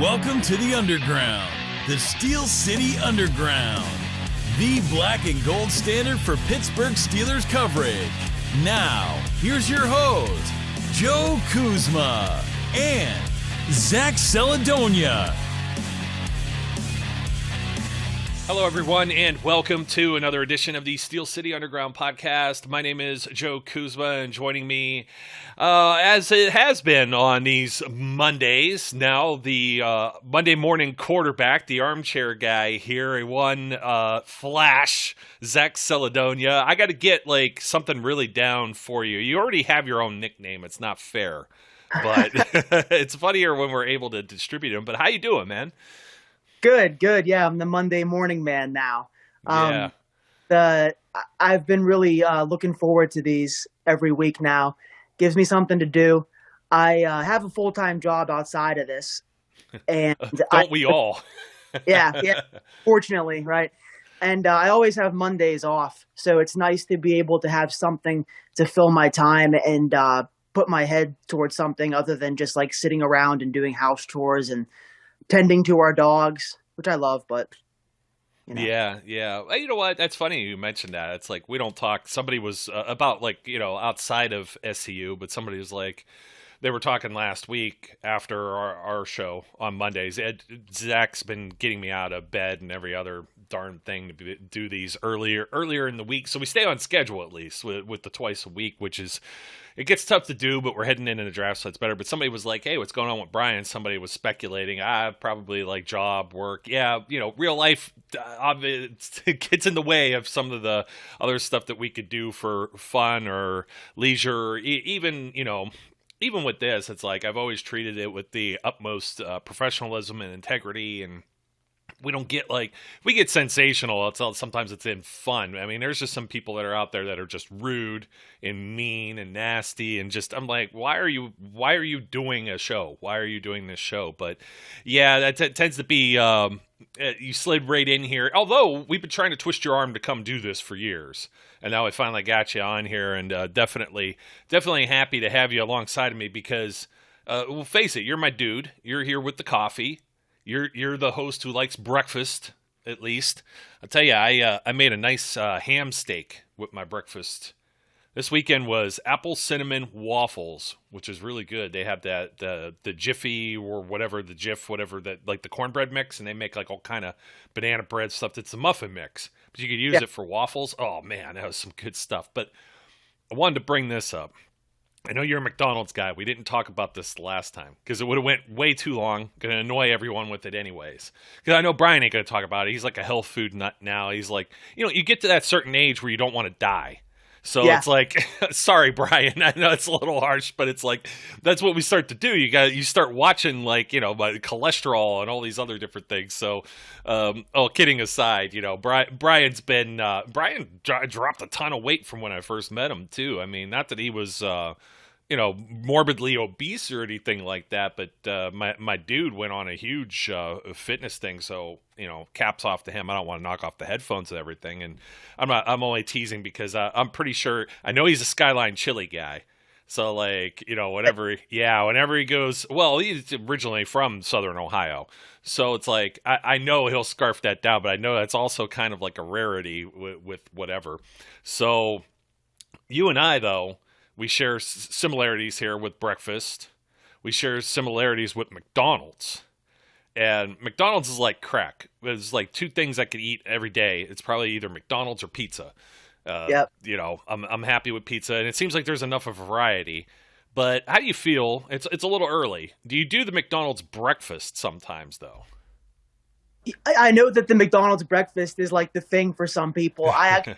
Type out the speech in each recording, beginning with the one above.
Welcome to the Underground, the Steel City Underground, the black and gold standard for Pittsburgh Steelers coverage. Now, here's your host, Joe Kuzma and Zach Celadonia. Hello, everyone, and welcome to another edition of the Steel City Underground podcast. My name is Joe Kuzma, and joining me, as it has been on these Mondays, now the Monday morning quarterback, the armchair guy here, one flash, Zach Celadonia. I got to get something really down for you. You already have your own nickname. It's not fair, but it's funnier when we're able to distribute them. But how you doing, man? Good. Yeah, I'm the Monday morning man now. Yeah. I've been really looking forward to these every week now. Gives me something to do. I have a full-time job outside of this. And Don't we all? Yeah. Fortunately, right? And I always have Mondays off. So it's nice to be able to have something to fill my time and put my head towards something other than just sitting around and doing house chores and tending to our dogs, which I love, but Yeah. Well, you know what? That's funny you mentioned that. It's we don't talk. Somebody was about outside of SCU, but somebody was they were talking last week after our show on Mondays. Zach's been getting me out of bed and every other darn thing to do these earlier in the week, so we stay on schedule at least with the twice a week, which is. It gets tough to do, but we're heading into the draft, so it's better. But somebody was like, hey, what's going on with Brian? Somebody was speculating. Probably job, work. Yeah, real life it gets in the way of some of the other stuff that we could do for fun or leisure. Even with this, it's I've always treated it with the utmost professionalism and integrity, and we don't get we get sensational. Sometimes it's in fun. I mean, there's just some people that are out there that are just rude and mean and nasty, and just I'm why are you doing a show? Why are you doing this show? But yeah, that tends to be you slid right in here. Although we've been trying to twist your arm to come do this for years, and now I finally got you on here, and definitely happy to have you alongside of me because well, face it, you're my dude. You're here with the coffee. You're the host who likes breakfast, at least. I'll tell you, I made a nice ham steak with my breakfast. This weekend was apple cinnamon waffles, which is really good. They have that the Jiffy or whatever, the Jif, whatever, that the cornbread mix, and they make all kind of banana bread stuff. It's a muffin mix, but you could use it for waffles. Oh man, that was some good stuff. But I wanted to bring this up. I know you're a McDonald's guy. We didn't talk about this last time because it would have went way too long. Going to annoy everyone with it anyways. Because I know Brian ain't going to talk about it. He's a health food nut now. He's you get to that certain age where you don't want to die. So it's sorry, Brian. I know it's a little harsh, but it's that's what we start to do. You start watching cholesterol and all these other different things. So, kidding aside, Brian's been Brian dropped a ton of weight from when I first met him too. I mean, not that he was morbidly obese or anything like that, but my dude went on a huge fitness thing. So caps off to him. I don't want to knock off the headphones and everything, and I'm only teasing because I'm pretty sure I know he's a Skyline chili guy. So whenever he goes, well, he's originally from Southern Ohio, so it's I know he'll scarf that down, but I know that's also kind of a rarity with whatever. So you and I though. We share similarities here with breakfast. We share similarities with McDonald's. And McDonald's is like crack. There's two things I could eat every day. It's probably either McDonald's or pizza. Yep. I'm happy with pizza, and it seems like there's enough of variety. But how do you feel? It's a little early. Do you do the McDonald's breakfast sometimes, though? I know that the McDonald's breakfast is the thing for some people. I actually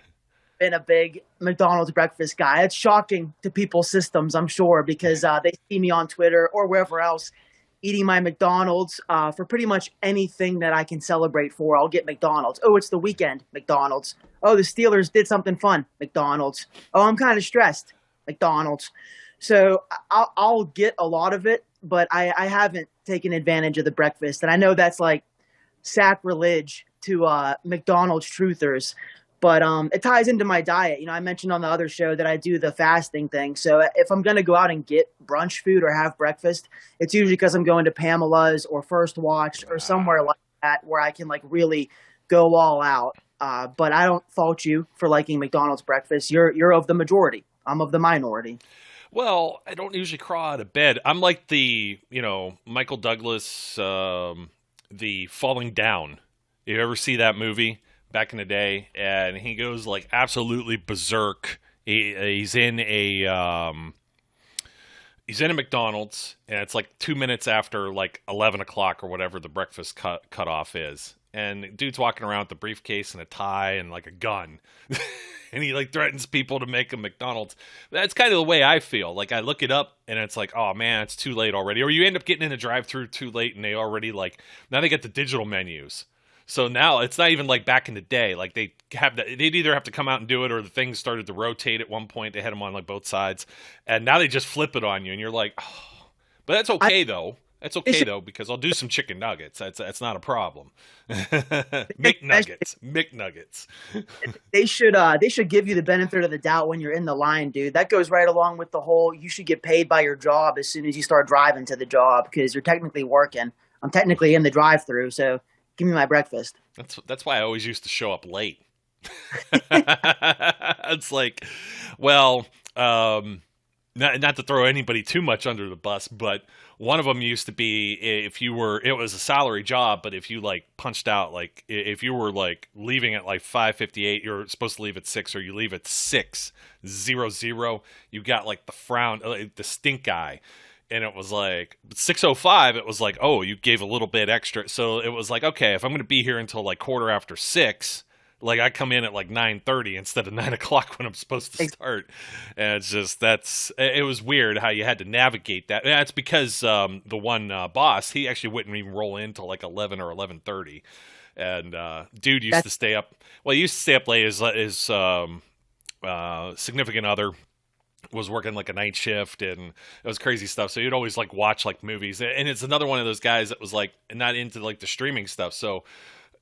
been a big McDonald's breakfast guy. It's shocking to people's systems, I'm sure, because they see me on Twitter or wherever else eating my McDonald's for pretty much anything that I can celebrate for. I'll get McDonald's. Oh, it's the weekend, McDonald's. Oh, the Steelers did something fun, McDonald's. Oh, I'm kind of stressed, McDonald's. So I'll get a lot of it, but I haven't taken advantage of the breakfast. And I know that's sacrilege to McDonald's truthers. But it ties into my diet. I mentioned on the other show that I do the fasting thing. So if I'm going to go out and get brunch food or have breakfast, it's usually because I'm going to Pamela's or First Watch or somewhere like that where I can like really go all out. But I don't fault you for liking McDonald's breakfast. You're of the majority. I'm of the minority. Well, I don't usually crawl out of bed. I'm like the, Michael Douglas, the Falling Down. You ever see that movie back in the day? And he goes like absolutely berserk. He's in a McDonald's, and it's like 2 minutes after like 11 o'clock or whatever the breakfast cut off is. And dude's walking around with a briefcase and a tie and like a gun. And he like threatens people to make a McDonald's. That's kind of the way I feel. Like I look it up and it's like, oh man, it's too late already. Or you end up getting in the drive-thru too late and they already like, now they get the digital menus. So now it's not even like back in the day. Like they'd either have to come out and do it or the things started to rotate at one point. They had them on like both sides. And now they just flip it on you and you're like, oh. But that's okay though. That's okay though, because I'll do some chicken nuggets. That's not a problem. McNuggets. They should give you the benefit of the doubt when you're in the line, dude. That goes right along with the whole you should get paid by your job as soon as you start driving to the job because you're technically working. I'm technically in the drive-through, so give me my breakfast. That's why I always used to show up late. It's like, well, not to throw anybody too much under the bus, but one of them used to be it was a salary job, but if you like punched out, like if you were like leaving at like 5:58, you're supposed to leave at 6, or you leave at 6:00, you got like the frown, the stink eye. And it was like 6:05. It was like, oh, you gave a little bit extra. So it was like, okay, if I'm going to be here until like 6:15, like I come in at like 9:30 instead of 9 o'clock when I'm supposed to start. And it's just it was weird how you had to navigate that. And that's because the one boss, he actually wouldn't even roll in till like 11 or 11:30. And dude used to stay up. Well, he used to stay up late. His significant other was working like a night shift, and it was crazy stuff. So you'd always like watch like movies, and it's another one of those guys that was like not into like the streaming stuff. So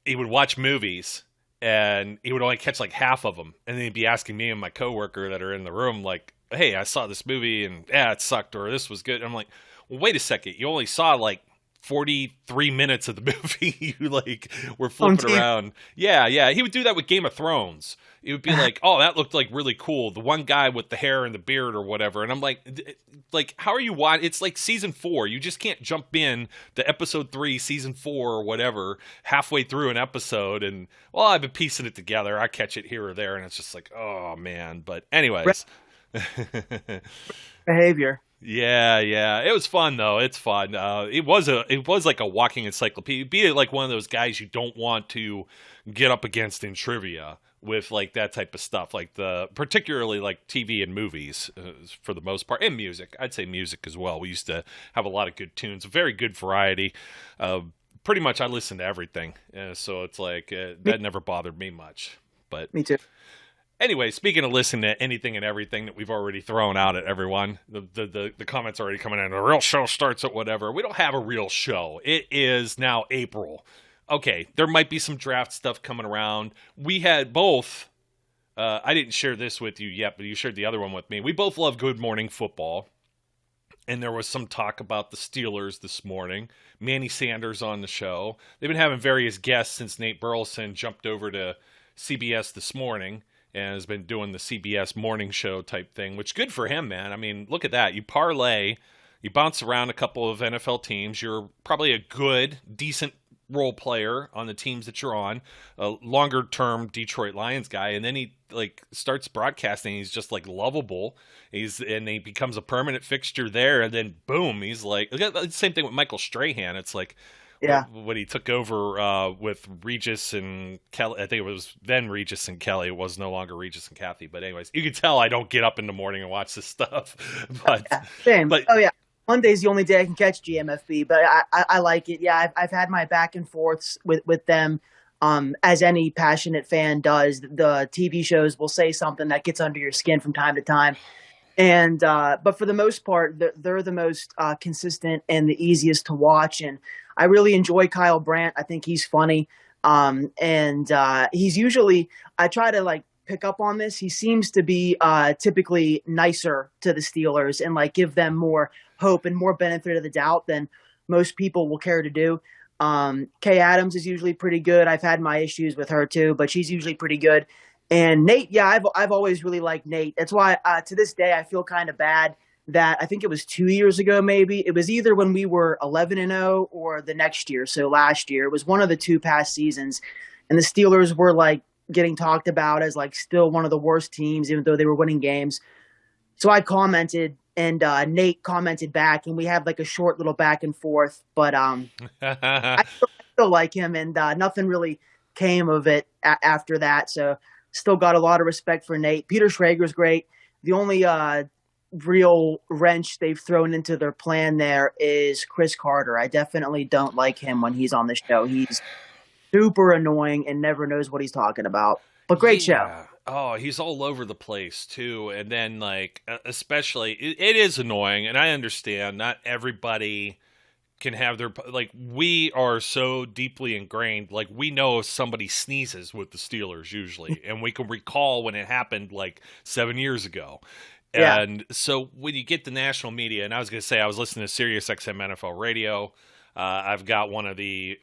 he would watch movies, and he would only catch like half of them, and then he'd be asking me and my coworker that are in the room like, "Hey, I saw this movie, and yeah, it sucked, or this was good." And I'm like, "Well, wait a second, you only saw like 43 minutes of the movie." You like were flipping around. Yeah. He would do that with Game of Thrones. It would be like, oh, that looked like really cool. The one guy with the hair and the beard or whatever. And I'm like, how are you watching? It's like season 4. You just can't jump in to episode 3, season 4 or whatever, halfway through an episode. And well, I've been piecing it together. I catch it here or there. And it's just like, oh man. But anyways. Behavior. Yeah. It was fun though. It's fun. It was like a walking encyclopedia. Be like one of those guys you don't want to get up against in trivia with like that type of stuff, like particularly like TV and movies for the most part, and music. I'd say music as well. We used to have a lot of good tunes, a very good variety. Pretty much I listened to everything, so it's like that never bothered me much. But me too. Anyway, speaking of listening to anything and everything that we've already thrown out at everyone, the comments already coming in. The real show starts at whatever. We don't have a real show. It is now April. Okay, there might be some draft stuff coming around. We had both. I didn't share this with you yet, but you shared the other one with me. We both love Good Morning Football. And there was some talk about the Steelers this morning. Manny Sanders on the show. They've been having various guests since Nate Burleson jumped over to CBS this morning and has been doing the CBS morning show type thing, which good for him, man. I mean, look at that. You parlay, you bounce around a couple of NFL teams. You're probably a good, decent role player on the teams that you're on, a longer term Detroit Lions guy, and then he like starts broadcasting. He's just like lovable. And he becomes a permanent fixture there, and then boom, he's like the same thing with Michael Strahan. It's like when he took over with Regis and Kelly. I think it was then Regis and Kelly. It was no longer Regis and Kathy. But anyways, you can tell I don't get up in the morning and watch this stuff. But same. But oh yeah. Monday's the only day I can catch GMFB, but I like it. Yeah, I've had my back and forths with them, as any passionate fan does. The TV shows will say something that gets under your skin from time to time, and but for the most part, they're the most consistent and the easiest to watch. And I really enjoy Kyle Brandt. I think he's funny. And he's usually, I try to like pick up on this. He seems to be typically nicer to the Steelers and like give them more hope and more benefit of the doubt than most people will care to do. Kay Adams is usually pretty good. I've had my issues with her too, but she's usually pretty good. And Nate, yeah, I've always really liked Nate. That's why to this day I feel kind of bad that I think it was 2 years ago, maybe it was either when we were 11-0 or the next year. So last year it was one of the two past seasons, and the Steelers were like getting talked about as like still one of the worst teams, even though they were winning games. So I commented, and Nate commented back, and we had like a short little back and forth. But I still like him, and nothing really came of it after that. So still got a lot of respect for Nate. Peter Schrager's great. The only real wrench they've thrown into their plan there is Chris Carter. I definitely don't like him when he's on the show. He's super annoying and never knows what he's talking about. But great show. Oh, he's all over the place too. And then like, especially it is annoying, and I understand not everybody can have their, like, we are so deeply ingrained. Like, we know if somebody sneezes with the Steelers usually, and we can recall when it happened like 7 years ago. Yeah. And so when you get the national media, and I was going to say, I was listening to Sirius XM NFL radio. I've got one of the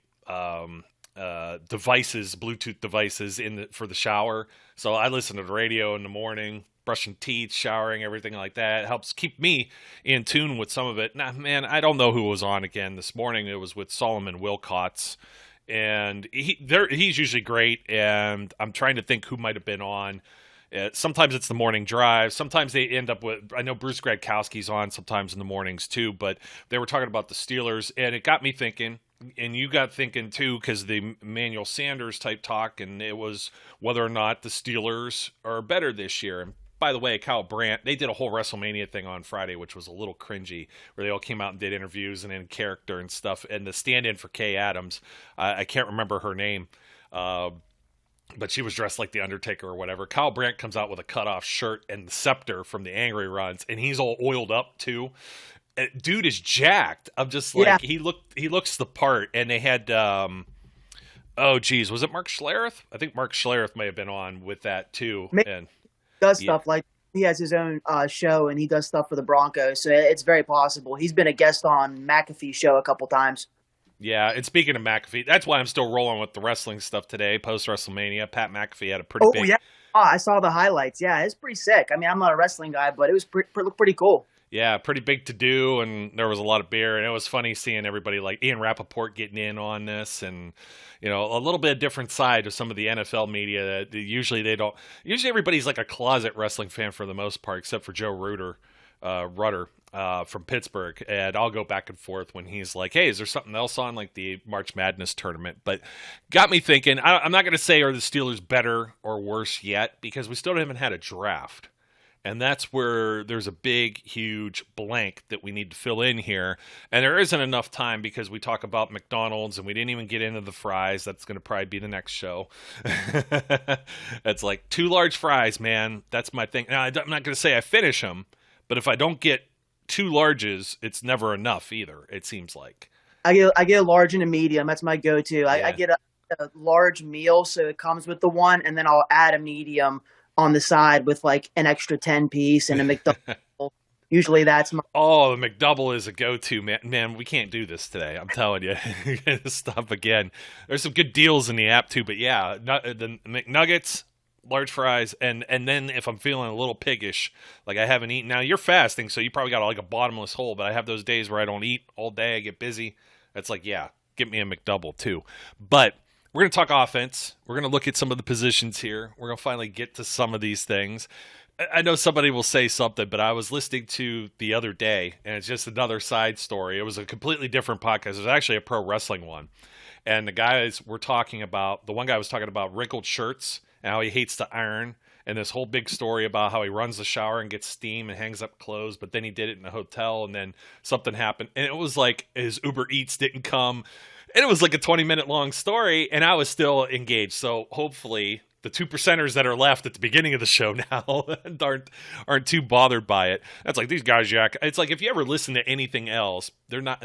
devices, Bluetooth devices for the shower. So I listen to the radio in the morning, brushing teeth, showering, everything like that. It helps keep me in tune with some of it. Now, man, I don't know who was on again this morning. It was with Solomon Wilcots, and he's usually great. And I'm trying to think who might have been on. Sometimes it's the morning drive. Sometimes they end up with, I know Bruce Gradkowski's on sometimes in the mornings too, but they were talking about the Steelers, and it got me thinking, and you got thinking too, because the Emmanuel Sanders type talk, and it was whether or not the Steelers are better this year. And by the way, Kyle Brandt, they did a whole WrestleMania thing on Friday, which was a little cringy, where they all came out and did interviews and in character and stuff. And the stand-in for Kay Adams, I can't remember her name, but she was dressed like the Undertaker or whatever. Kyle Brandt comes out with a cutoff shirt and the scepter from the Angry Runs, and he's all oiled up too. Dude is jacked. I'm just like, he looks the part. And they had oh geez, was it Mark Schlereth? I think Mark Schlereth may have been on with that too. And does stuff like, he has his own show, and he does stuff for the Broncos, so it's very possible. He's been a guest on McAfee's show a couple times. Yeah, and speaking of McAfee, that's why I'm still rolling with the wrestling stuff today, post-WrestleMania. Pat McAfee had a pretty big... Oh, yeah. Oh, I saw the highlights. Yeah, it's pretty sick. I mean, I'm not a wrestling guy, but it was looked pretty cool. Yeah, pretty big to do, and there was a lot of beer, and it was funny seeing everybody like Ian Rappaport getting in on this, and you know, a little bit different side of some of the NFL media that usually they don't. Usually everybody's like a closet wrestling fan for the most part, except for Joe Rutter from Pittsburgh, and I'll go back and forth when he's like, hey, is there something else on, like the March Madness tournament? But got me thinking, I'm not going to say are the Steelers better or worse yet, because we still haven't had a draft. And that's where there's a big, huge blank that we need to fill in here. And there isn't enough time because we talk about McDonald's and we didn't even get into the fries. That's going to probably be the next show. It's like 2 large fries, man. That's my thing. Now, I'm not going to say I finish them, but if I don't get 2 larges, it's never enough either, it seems like. I get a large and a medium. That's my go-to. Yeah. I get a large meal, so it comes with the one, and then I'll add a medium on the side with like an extra 10-piece and a McDouble. Usually that's my... Oh, the McDouble is a go-to, man. Man, we can't do this today. I'm telling you. Stop again. There's some good deals in the app too, but yeah, the McNuggets, large fries, and then if I'm feeling a little piggish, like I haven't eaten. Now, you're fasting, so you probably got like a bottomless hole, but I have those days where I don't eat all day. I get busy. It's like, yeah, get me a McDouble too. But we're going to talk offense. We're going to look at some of the positions here. We're going to finally get to some of these things. I know somebody will say something, but I was listening to the other day, and it's just another side story. It was a completely different podcast. It was actually a pro wrestling one. And the guys were talking about, the one guy was talking about wrinkled shirts and how he hates to iron, and this whole big story about how he runs the shower and gets steam and hangs up clothes, but then he did it in a hotel, and then something happened. And it was like his Uber Eats didn't come. And it was like a 20-minute long story, and I was still engaged. So hopefully the 2%ers that are left at the beginning of the show now aren't too bothered by it. That's like, these guys, Jack. It's like, if you ever listen to anything else,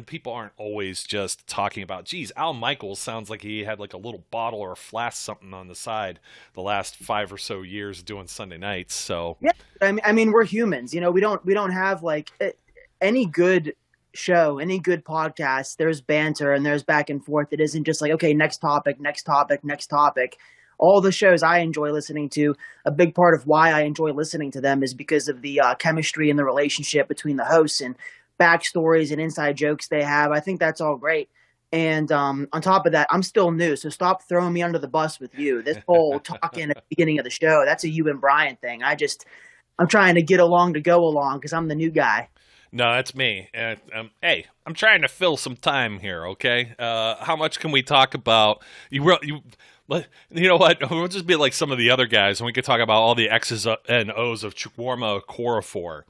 people aren't always just talking about, geez, Al Michaels sounds like he had like a little bottle or a flask something on the side the last 5 or so years doing Sunday nights. So yeah, I mean, we're humans. You know, we don't have like any good show, any good podcast. There's banter and there's back and forth. It isn't just like, okay, next topic. All the shows I enjoy listening to, a big part of why I enjoy listening to them is because of the chemistry and the relationship between the hosts and backstories and inside jokes they have. I think that's all great. And on top of that, I'm still new, so stop throwing me under the bus with you. This whole talking at the beginning of the show, that's a you and Brian thing. I'm trying to get along to go along because I'm the new guy. No, that's me. Hey, I'm trying to fill some time here, okay? How much can we talk about? You know what? We'll just be like some of the other guys, and we could talk about all the X's and O's of Shawarma Okorafor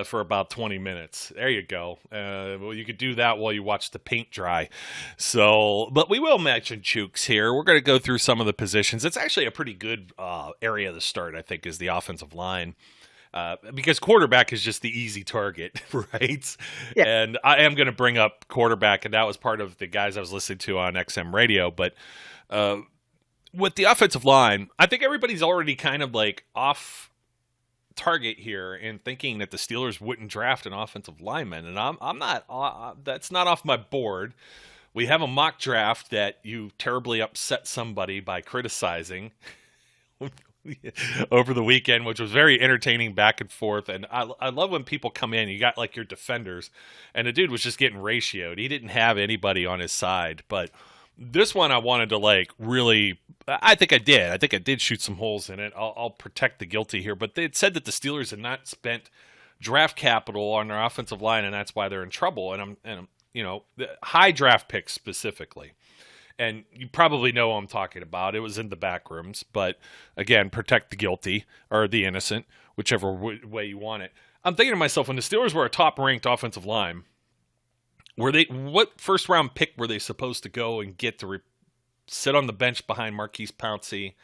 for about 20 minutes. There you go. Well, you could do that while you watch the paint dry. So, but we will mention Chooks here. We're going to go through some of the positions. It's actually a pretty good area to start, I think, is the offensive line. Because quarterback is just the easy target, right? Yeah. And I am going to bring up quarterback, and that was part of the guys I was listening to on XM radio. But with the offensive line, I think everybody's already kind of like off target here in thinking that the Steelers wouldn't draft an offensive lineman, and I'm not. That's not off my board. We have a mock draft that you terribly upset somebody by criticizing over the weekend, which was very entertaining back and forth. And I love when people come in, you got like your defenders, and the dude was just getting ratioed. He didn't have anybody on his side. But this one I wanted to like really, I think I did shoot some holes in it. I'll protect the guilty here. But they had said that the Steelers had not spent draft capital on their offensive line, and that's why they're in trouble. And I'm you know, high draft picks specifically. And you probably know what I'm talking about. It was in the back rooms. But, again, protect the guilty or the innocent, whichever way you want it. I'm thinking to myself, when the Steelers were a top-ranked offensive line, what first-round pick were they supposed to go and get to sit on the bench behind Marquise Pouncey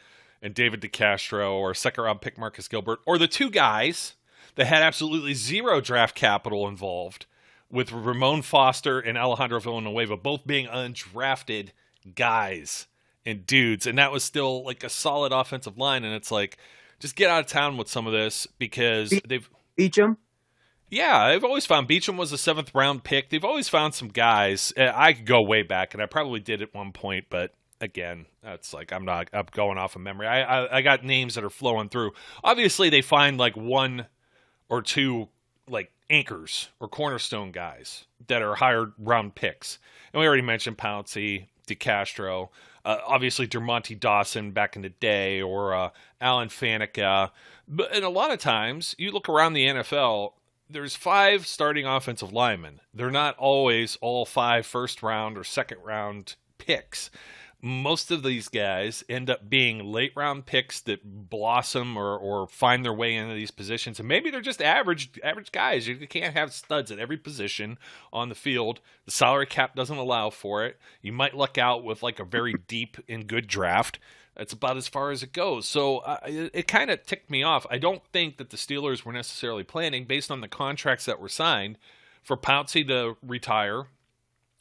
and David DeCastro, or second-round pick Marcus Gilbert, or the two guys that had absolutely zero draft capital involved, with Ramon Foster and Alejandro Villanueva both being undrafted guys and dudes, and that was still like a solid offensive line. And it's like, just get out of town with some of this, because they've Beecham. Yeah, I've always found Beecham was a 7th round pick. They've always found some guys. I could go way back, and I probably did at one point, but again, that's like, I'm going off of memory. I got names that are flowing through. Obviously, they find like 1 or 2 like anchors or cornerstone guys that are higher round picks, and we already mentioned Pouncey, DeCastro, obviously Dermontti Dawson back in the day, or Alan Faneca. And a lot of times, you look around the NFL, there's 5 starting offensive linemen. They're not always all 5 first-round or second-round picks. Most of these guys end up being late-round picks that blossom or find their way into these positions. And maybe they're just average guys. You can't have studs at every position on the field. The salary cap doesn't allow for it. You might luck out with like a very deep and good draft. That's about as far as it goes. So it kind of ticked me off. I don't think that the Steelers were necessarily planning, based on the contracts that were signed, for Pouncey to retire.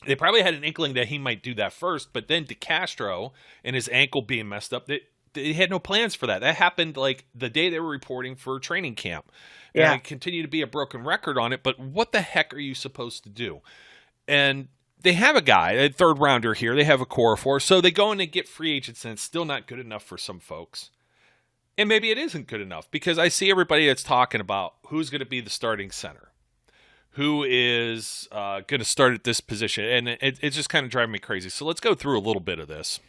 They probably had an inkling that he might do that first, but then DeCastro and his ankle being messed up, they had no plans for that. That happened like the day they were reporting for training camp. And I continue to be a broken record on it, but what the heck are you supposed to do? And they have a guy, a 3rd rounder here. They have a core for, so they go in and get free agents, and it's still not good enough for some folks. And maybe it isn't good enough, because I see everybody that's talking about who's going to be the starting center, who is going to start at this position, and it's just kind of driving me crazy. So let's go through a little bit of this.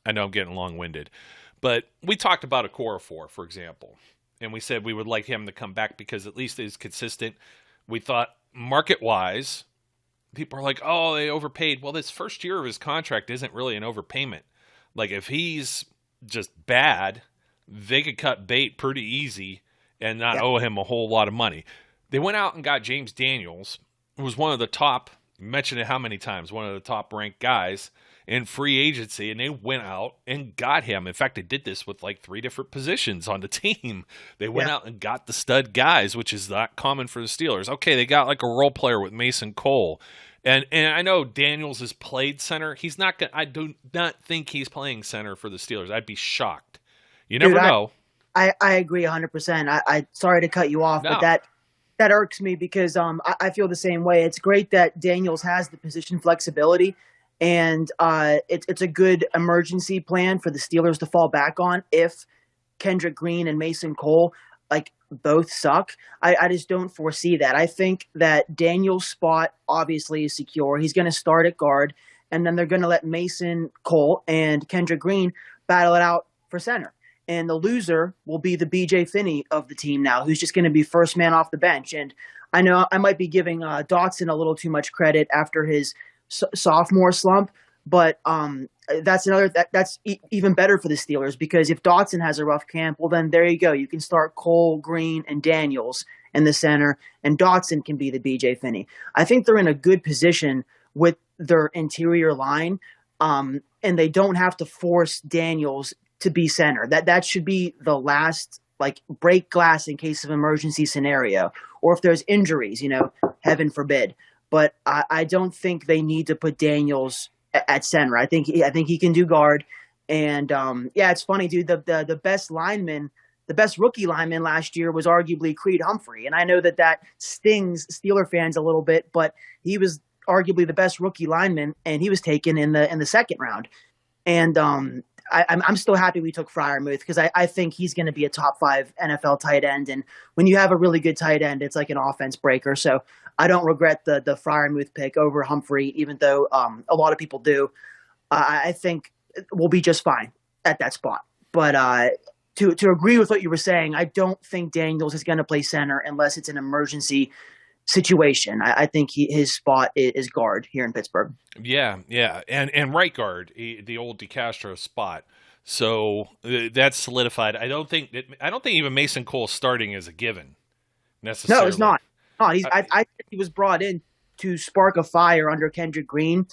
I know I'm getting long-winded, but we talked about Okorafor, for example, and we said we would like him to come back because at least he's consistent. We thought market-wise, people are like, oh, they overpaid. Well, this first year of his contract isn't really an overpayment. Like, if he's just bad, they could cut bait pretty easy and not owe him a whole lot of money. They went out and got James Daniels, who was one of the top mentioned it how many times, one of the top ranked guys in free agency, and they went out and got him. In fact, they did this with like 3 different positions on the team. They went out and got the stud guys, which is not common for the Steelers. Okay, they got like a role player with Mason Cole. And I know Daniels has played center. He's not going I do not think he's playing center for the Steelers. I'd be shocked. You never know. I agree 100%. I sorry to cut you off, but that irks me because I feel the same way. It's great that Daniels has the position flexibility, and it's a good emergency plan for the Steelers to fall back on if Kendrick Green and Mason Cole both suck. I just don't foresee that. I think that Daniel's spot obviously is secure. He's going to start at guard, and then they're going to let Mason Cole and Kendrick Green battle it out for center. And the loser will be the BJ Finney of the team now, who's just going to be first man off the bench. And I know I might be giving Dotson a little too much credit after his sophomore slump, but that's even better for the Steelers, because if Dotson has a rough camp, well, then there you go. You can start Cole, Green, and Daniels in the center, and Dotson can be the BJ Finney. I think they're in a good position with their interior line, and they don't have to force Daniels to be center. That should be the last break glass in case of emergency scenario, or if there's injuries, heaven forbid. But I don't think they need to put Daniels at center. I think he can do guard. And it's funny, dude. The best rookie lineman last year was arguably Creed Humphrey, and I know that stings Steeler fans a little bit, but he was arguably the best rookie lineman, and he was taken in the second round. And I'm still happy we took Freiermuth, because I think he's going to be a top 5 NFL tight end. And when you have a really good tight end, it's like an offense breaker. So I don't regret the Freiermuth pick over Humphrey, even though a lot of people do. I think we'll be just fine at that spot. But to agree with what you were saying, I don't think Daniels is going to play center unless it's an emergency situation. I think his spot is guard here in Pittsburgh. Yeah, and right guard, the old DeCastro spot. So that's solidified. I don't think even Mason Cole starting is a given necessarily. No, it's not. I think he was brought in to spark a fire under Kendrick Green.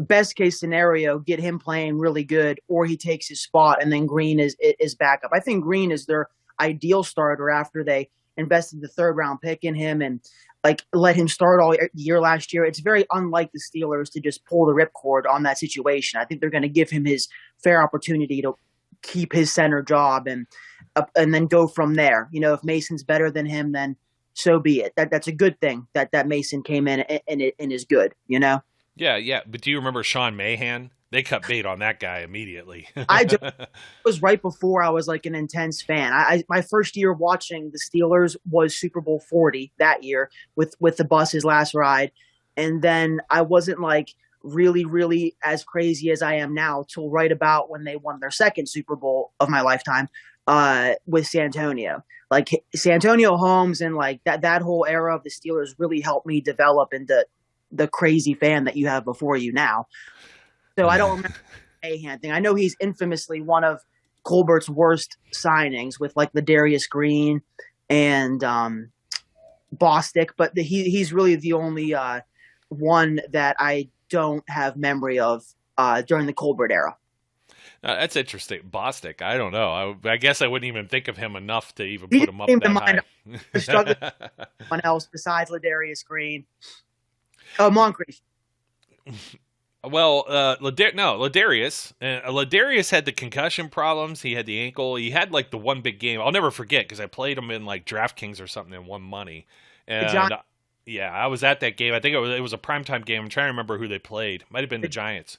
Best case scenario, get him playing really good, or he takes his spot and then Green is backup. I think Green is their ideal starter after they invested the 3rd round pick in him and let him start all year last year. It's very unlike the Steelers to just pull the ripcord on that situation. I think they're going to give him his fair opportunity to keep his center job and then go from there. If Mason's better than him, then so be it. That's a good thing that Mason came in and is good. Yeah. But do you remember Sean Mahan? They cut bait on that guy immediately. It was right before I was an intense fan. My first year watching the Steelers was Super Bowl 40 that year with the bus's last ride. And then I wasn't really, really as crazy as I am now till right about when they won their 2nd Super Bowl of my lifetime with Santonio. Santonio Holmes and that whole era of the Steelers really helped me develop into the crazy fan that you have before you now. So I don't remember the Mahan thing. I know he's infamously one of Colbert's worst signings with Ladarius Green and Bostic, but he's really the only one that I don't have memory of during the Colbert era. That's interesting. Bostic, I don't know. I guess I wouldn't even think of him enough to even put him up that high. Struggling with someone else besides Ladarius Green. Oh, Moncrief. Well, Ladarius. Ladarius had the concussion problems. He had the ankle. He had the one big game. I'll never forget because I played him in DraftKings or something and won money. And yeah, I was at that game. I think it was a primetime game. I'm trying to remember who they played. Might have been the Giants.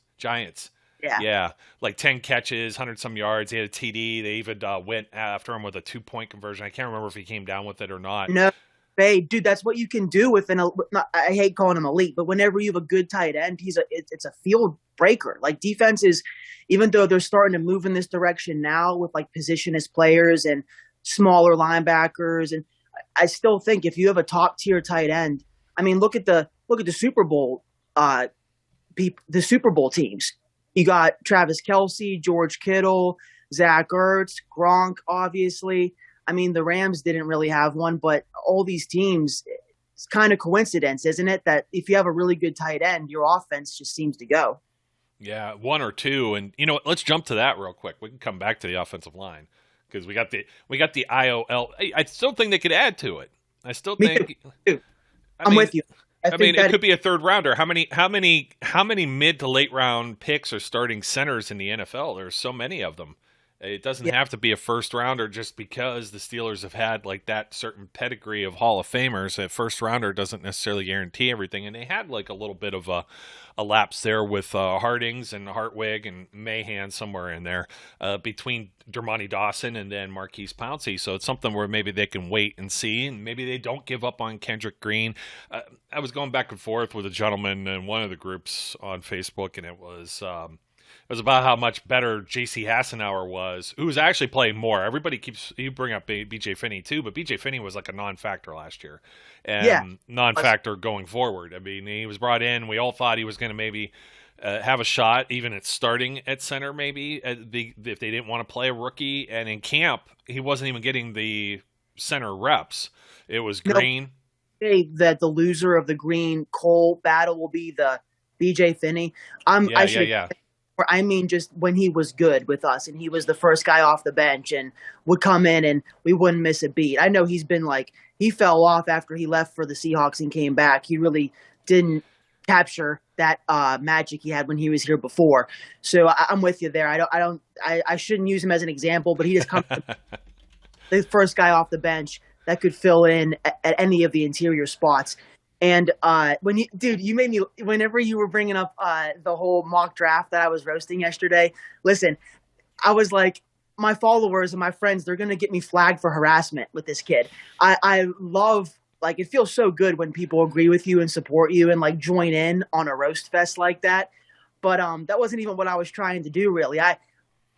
Yeah. 10 catches, 100-some yards. He had a TD. They even went after him with a 2-point conversion. I can't remember if he came down with it or not. No. Dude, that's what you can do with I hate calling him elite, but whenever you have a good tight end, it's a field breaker. Defenses, even though they're starting to move in this direction now with positionless players and smaller linebackers, and I still think if you have a top tier tight end, I mean, look at the Super Bowl, the Super Bowl teams. You got Travis Kelce, George Kittle, Zach Ertz, Gronk, obviously. I mean, the Rams didn't really have one, but all these teams, it's kind of coincidence, isn't it? That if you have a really good tight end, your offense just seems to go. Yeah, one or two, and you know what? Let's jump to that real quick. We can come back to the offensive line because we got the IOL. I still think they could add to it. I still think. I'm with you. I mean, it could be a third rounder. How many mid to late round picks are starting centers in the NFL? There's so many of them. It doesn't have to be a first rounder just because the Steelers have had like that certain pedigree of Hall of Famers. A first rounder doesn't necessarily guarantee everything, and they had like a little bit of a lapse there with Hardings and Hartwig and Mahan somewhere in there between Dermontti Dawson and then Marquise Pouncey. So it's something where maybe they can wait and see, and maybe they don't give up on Kendrick Green. I was going back and forth with a gentleman in one of the groups on Facebook, and it was about how much better J.C. Hassenauer was, who was actually playing more. Everybody you bring up B.J. Finney too, but B.J. Finney was like a non-factor last year, and non-factor going forward. I mean, he was brought in. We all thought he was going to maybe have a shot, even at starting at center, maybe if they didn't want to play a rookie. And in camp, he wasn't even getting the center reps. It was Green. Say that the loser of the Green Cole battle will be the B.J. Finney. I mean, just when he was good with us and he was the first guy off the bench and would come in and we wouldn't miss a beat. I know he's been he fell off after he left for the Seahawks and came back. He really didn't capture that magic he had when he was here before. So I'm with you there. I shouldn't use him as an example, but he just comes the first guy off the bench that could fill in at any of the interior spots. And you made me, whenever you were bringing up the whole mock draft that I was roasting yesterday, listen, I was like, my followers and my friends, they're going to get me flagged for harassment with this kid. I love, it feels so good when people agree with you and support you and join in on a roast fest like that. But that wasn't even what I was trying to do, really.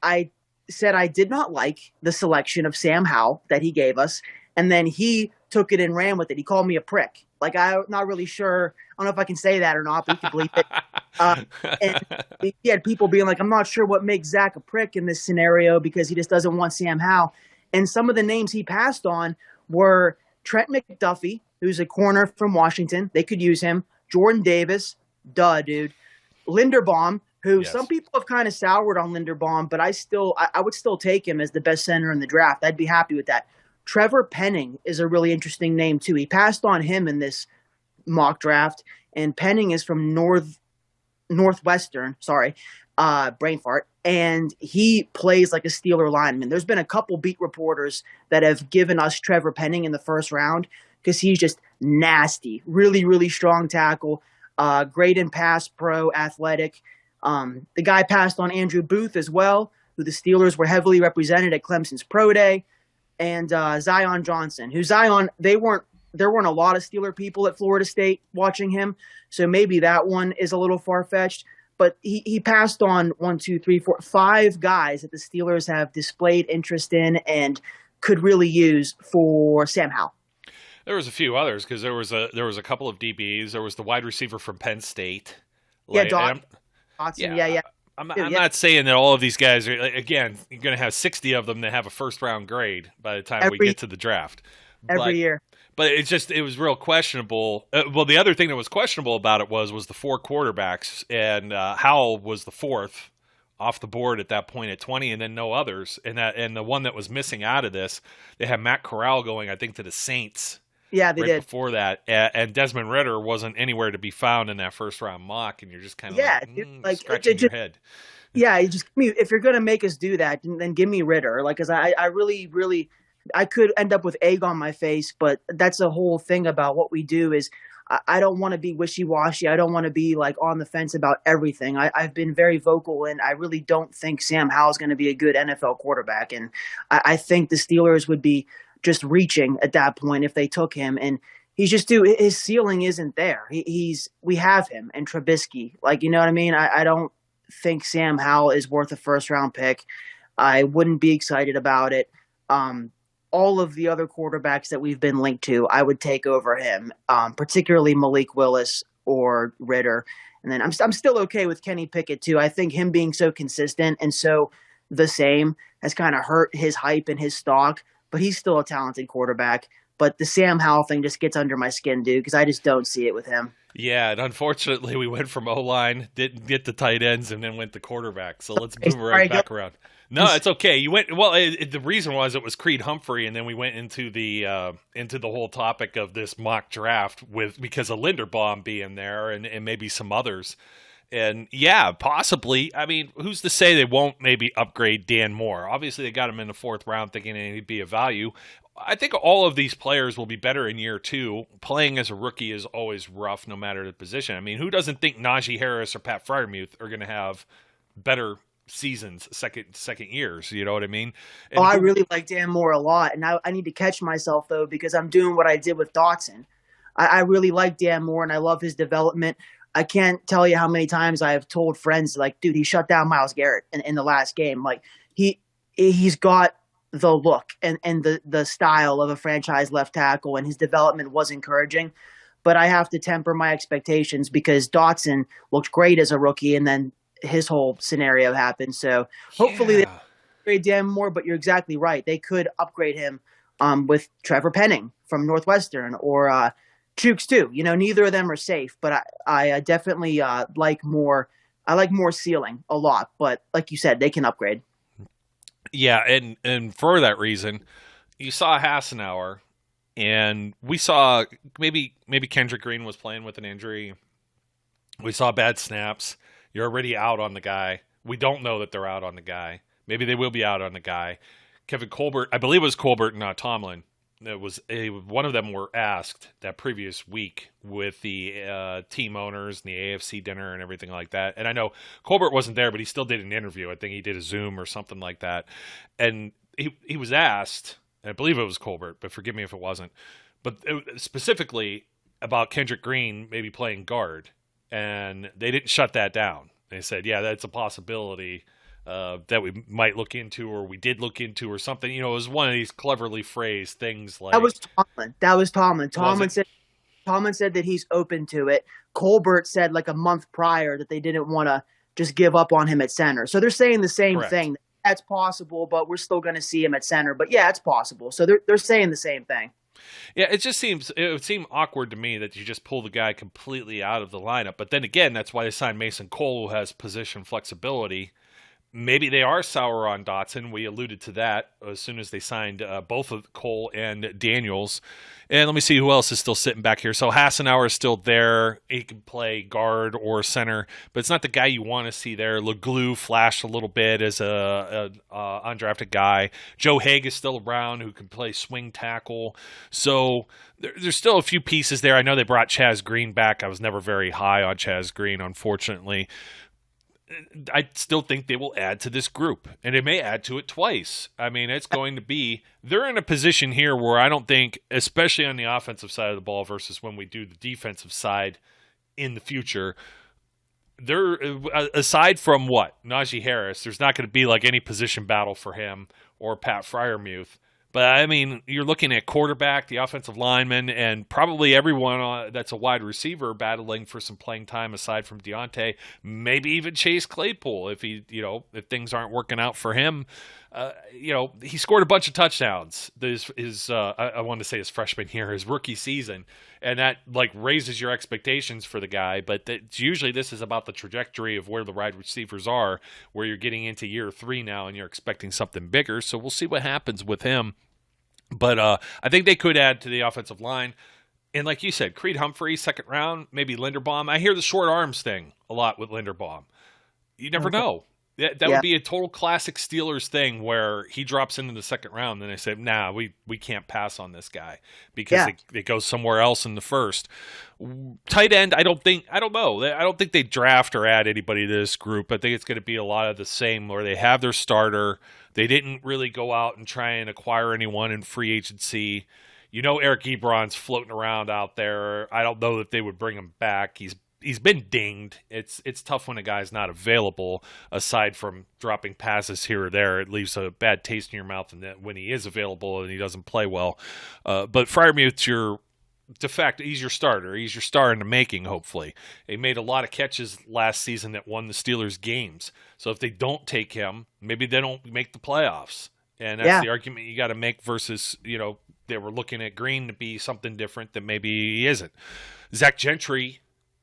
I said I did not like the selection of Sam Howell that he gave us. And then he took it and ran with it. He called me a prick. I'm not really sure. I don't know if I can say that or not, but you can believe it. And he had people being like, I'm not sure what makes Zach a prick in this scenario because he just doesn't want Sam Howell. And some of the names he passed on were Trent McDuffie, who's a corner from Washington. They could use him. Jordan Davis. Duh, dude. Linderbaum, who some people have kind of soured on Linderbaum, but I would still take him as the best center in the draft. I'd be happy with that. Trevor Penning is a really interesting name, too. He passed on him in this mock draft, and Penning is from Northwestern, brain fart, and he plays like a Steeler lineman. There's been a couple beat reporters that have given us Trevor Penning in the first round because he's just nasty, really, really strong tackle, great in pass pro, athletic. The guy passed on Andrew Booth as well, who the Steelers were heavily represented at Clemson's Pro Day. And Zion Johnson, there weren't a lot of Steeler people at Florida State watching him, so maybe that one is a little far-fetched. But he passed on 5 guys that the Steelers have displayed interest in and could really use for Sam Howell. There was a few others because there was a couple of DBs. There was the wide receiver from Penn State. Dotson. I'm not saying that all of these guys are, again, you're going to have 60 of them that have a first-round grade by the time we get to the draft. Every year. But it was real questionable. The other thing that was questionable about it was the 4 quarterbacks, and Howell was the 4th off the board at that point at 20, and then no others. And the one that was missing out of this, they had Matt Corral going, I think, to the Saints. Yeah, they did. Before that, and Desmond Ridder wasn't anywhere to be found in that first-round mock, and you're just kind of scratching your head. Yeah, if you're going to make us do that, then give me Ridder. Because I really, really, I could end up with egg on my face, but that's the whole thing about what we do is I don't want to be wishy-washy. I don't want to be on the fence about everything. I've been very vocal, and I really don't think Sam Howell's going to be a good NFL quarterback, and I think the Steelers would be just reaching at that point if they took him, and his ceiling isn't there. We have him and Trubisky, you know what I mean? I don't think Sam Howell is worth a first round pick. I wouldn't be excited about it. All of the other quarterbacks that we've been linked to, I would take over him, particularly Malik Willis or Ridder. And then I'm still okay with Kenny Pickett too. I think him being so consistent and so the same has kind of hurt his hype and his stock, but he's still a talented quarterback. But the Sam Howell thing just gets under my skin, dude, because I just don't see it with him. Yeah, and unfortunately, we went from O-line, didn't get the tight ends, and then went to quarterback. So let's move right back around. No, it's okay. You went well. The reason was it was Creed Humphrey, and then we went into the whole topic of this mock draft because of Linderbaum being there, and maybe some others. And yeah, possibly. I mean, who's to say they won't maybe upgrade Dan Moore? Obviously, they got him in the 4th round, thinking he'd be a value. I think all of these players will be better in year 2. Playing as a rookie is always rough, no matter the position. I mean, who doesn't think Najee Harris or Pat Freiermuth are going to have better seasons, second years? You know what I mean? And I really like Dan Moore a lot, and I need to catch myself though, because I'm doing what I did with Dotson. I really like Dan Moore, and I love his development. I can't tell you how many times I have told friends, like, dude, he shut down Myles Garrett in the last game. Like, he's got the look and the style of a franchise left tackle, and his development was encouraging. But I have to temper my expectations because Dotson looked great as a rookie, and then his whole scenario happened. So hopefully they upgrade Dan Moore, but you're exactly right. They could upgrade him with Trevor Penning from Northwestern or Chooks too. You know, neither of them are safe, but I definitely like Moore. I like Moore ceiling a lot, but like you said, they can upgrade. Yeah, and for that reason, you saw Hassenauer, and we saw maybe Kendrick Green was playing with an injury. We saw bad snaps. You're already out on the guy. We don't know that they're out on the guy. Maybe they will be out on the guy. Kevin Colbert, I believe it was Colbert, not Tomlin. It was one of them were asked that previous week with the team owners and the AFC dinner and everything like that. And I know Colbert wasn't there, but he still did an interview. I think he did a Zoom or something like that. And he was asked, and I believe it was Colbert, but forgive me if it wasn't, but specifically about Kendrick Green maybe playing guard. And they didn't shut that down. They said, yeah, that's a possibility that we might look into, or we did look into, or something. You know, it was one of these cleverly phrased things like that was Tomlin. Tomlin said that he's open to it. Colbert said like a month prior that they didn't want to just give up on him at center. So they're saying the same thing. That's possible, but we're still going to see him at center. But yeah, it's possible. So they're saying the same thing. Yeah, it would seem awkward to me that you just pull the guy completely out of the lineup. But then again, that's why they signed Mason Cole, who has position flexibility. Maybe they are sour on Dotson. We alluded to that as soon as they signed both of Cole and Daniels. And let me see who else is still sitting back here. So Hassenauer is still there. He can play guard or center, but it's not the guy you want to see there. LeGlue flashed a little bit as a undrafted guy. Joe Haig is still around who can play swing tackle. So there's still a few pieces there. I know they brought Chaz Green back. I was never very high on Chaz Green, unfortunately. I still think they will add to this group, and they may add to it twice. I mean, it's going to be – they're in a position here where I don't think, especially on the offensive side of the ball versus when we do the defensive side in the future, they're aside from what? Najee Harris, there's not going to be like any position battle for him or Pat Freiermuth. But, I mean, you're looking at quarterback, the offensive lineman, and probably everyone that's a wide receiver battling for some playing time aside from Deontay, maybe even Chase Claypool if if things aren't working out for him. He scored a bunch of touchdowns. I want to say his freshman year, his rookie season, and that like raises your expectations for the guy. But usually this is about the trajectory of where the wide receivers are, where you're getting into year 3 now and you're expecting something bigger. So we'll see what happens with him. But I think they could add to the offensive line. And like you said, Creed Humphrey, 2nd round, maybe Linderbaum. I hear the short arms thing a lot with Linderbaum. You never know. That would be a total classic Steelers thing where he drops into the 2nd round and they say, nah, we can't pass on this guy because it goes somewhere else in the 1st. Tight end, I don't know. I don't think they draft or add anybody to this group. I think it's going to be a lot of the same where they have their starter. They didn't really go out and try and acquire anyone in free agency. You know, Eric Ebron's floating around out there. I don't know that they would bring him back. He's been dinged. It's tough when a guy's not available, aside from dropping passes here or there. It leaves a bad taste in your mouth and that when he is available and he doesn't play well. But Freiermuth's he's your starter. He's your star in the making, hopefully. He made a lot of catches last season that won the Steelers games. So if they don't take him, maybe they don't make the playoffs. And that's the argument you got to make versus, they were looking at Green to be something different that maybe he isn't. Zach Gentry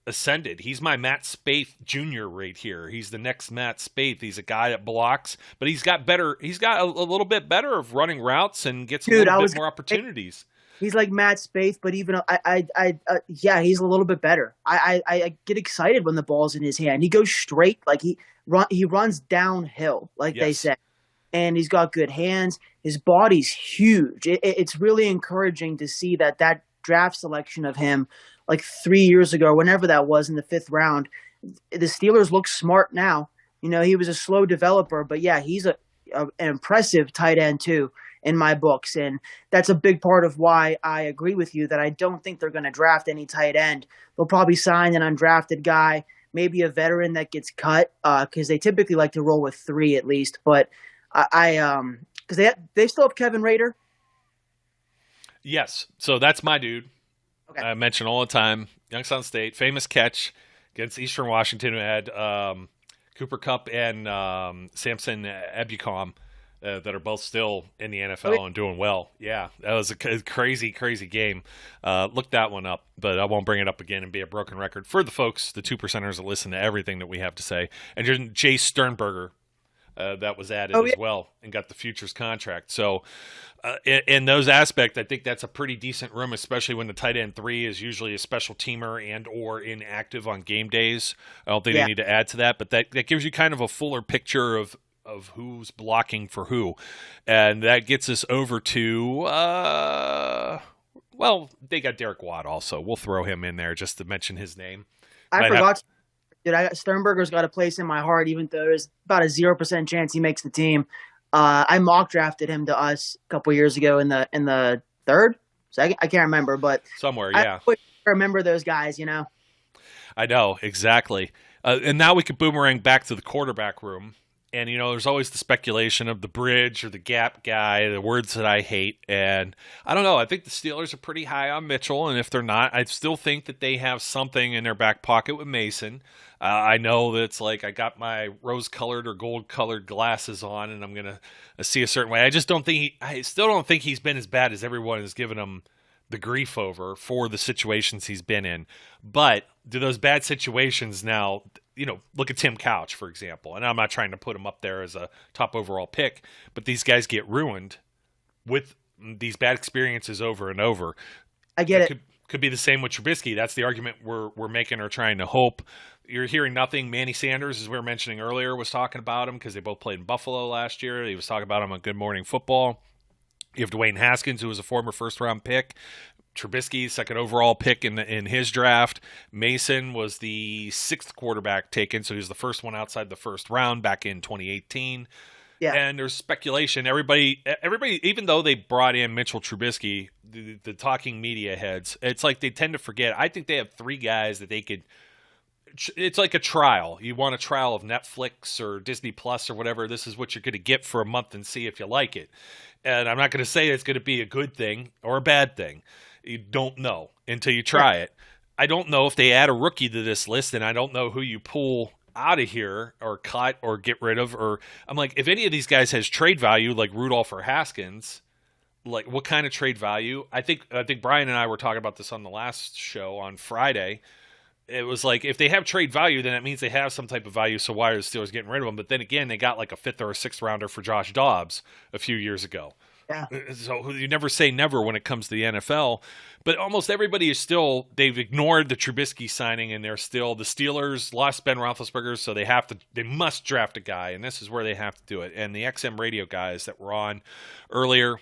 ascended. He's my Matt Spaeth Jr. right here. He's the next Matt Spaeth. He's a guy that blocks, but he's got better. He's got a little bit better of running routes and gets a little bit more opportunities. He's like Matt Spaeth, but even he's a little bit better. I get excited when the ball's in his hand. He goes straight, like he runs downhill, like they say. And he's got good hands. His body's huge. It's really encouraging to see that draft selection of him, like 3 years ago, whenever that was in the 5th round, the Steelers look smart now. He was a slow developer, but he's an impressive tight end too in my books. And that's a big part of why I agree with you that I don't think they're going to draft any tight end. They'll probably sign an undrafted guy, maybe a veteran that gets cut, because they typically like to roll with 3 at least. But because they still have Kevin Rader. Yes, so that's my dude. Okay. I mention all the time. Youngstown State, famous catch against Eastern Washington, who had Cooper Kupp and Samson Ebukam that are both still in the NFL and doing well. Yeah, that was a crazy, crazy game. Look that one up, but I won't bring it up again and be a broken record for the folks, the 2%ers that listen to everything that we have to say. And then Jay Sternberger. That was added as well and got the futures contract. So in those aspects, I think that's a pretty decent room, especially when the tight end 3 is usually a special teamer and or inactive on game days. I don't think they need to add to that, but that gives you kind of a fuller picture of who's blocking for who. And that gets us over to, they got Derek Watt also. We'll throw him in there just to mention his name. I forgot. Dude, Sternberger's got a place in my heart, even though there's about a 0% chance he makes the team. I mock drafted him to us a couple years ago in the 3rd, second. I can't remember, but somewhere, yeah. I remember those guys, I know exactly. And now we could boomerang back to the quarterback room. And, there's always the speculation of the bridge or the gap guy, the words that I hate. And I don't know. I think the Steelers are pretty high on Mitchell. And if they're not, I still think that they have something in their back pocket with Mason. I know that it's like I got my rose-colored or gold-colored glasses on and I'm going to see a certain way. I still don't think he's been as bad as everyone has given him the grief over for the situations he's been in. But do those bad situations now, look at Tim Couch, for example. And I'm not trying to put him up there as a top overall pick, but these guys get ruined with these bad experiences over and over. I get it. Could be the same with Trubisky. That's the argument we're making or trying to hope. You're hearing nothing. Manny Sanders, as we were mentioning earlier, was talking about him because they both played in Buffalo last year. He was talking about him on Good Morning Football. You have Dwayne Haskins, who was a former first-round pick. Trubisky, second overall pick in his draft. Mason was the 6th quarterback taken, so he was the first one outside the first round back in 2018. Yeah. And there's speculation. Everybody, even though they brought in Mitchell Trubisky, the talking media heads, it's like they tend to forget. I think they have 3 guys that they could. It's like a trial. You want a trial of Netflix or Disney Plus or whatever. This is what you're going to get for a month and see if you like it. And I'm not going to say it's going to be a good thing or a bad thing. You don't know until you try it. I don't know if they add a rookie to this list, and I don't know who you pull out of here or cut or get rid of. Or I'm like, if any of these guys has trade value, like Rudolph or Haskins, like what kind of trade value? I think Brian and I were talking about this on the last show on Friday. It was like, if they have trade value, then it means they have some type of value. So why are the Steelers getting rid of them? But then again, they got like a 5th or a 6th rounder for Josh Dobbs a few years ago. Yeah. So you never say never when it comes to the NFL. But almost everybody is still, they've ignored the Trubisky signing, and they're still, the Steelers lost Ben Roethlisberger, so they must draft a guy, and this is where they have to do it. And the XM radio guys that were on earlier,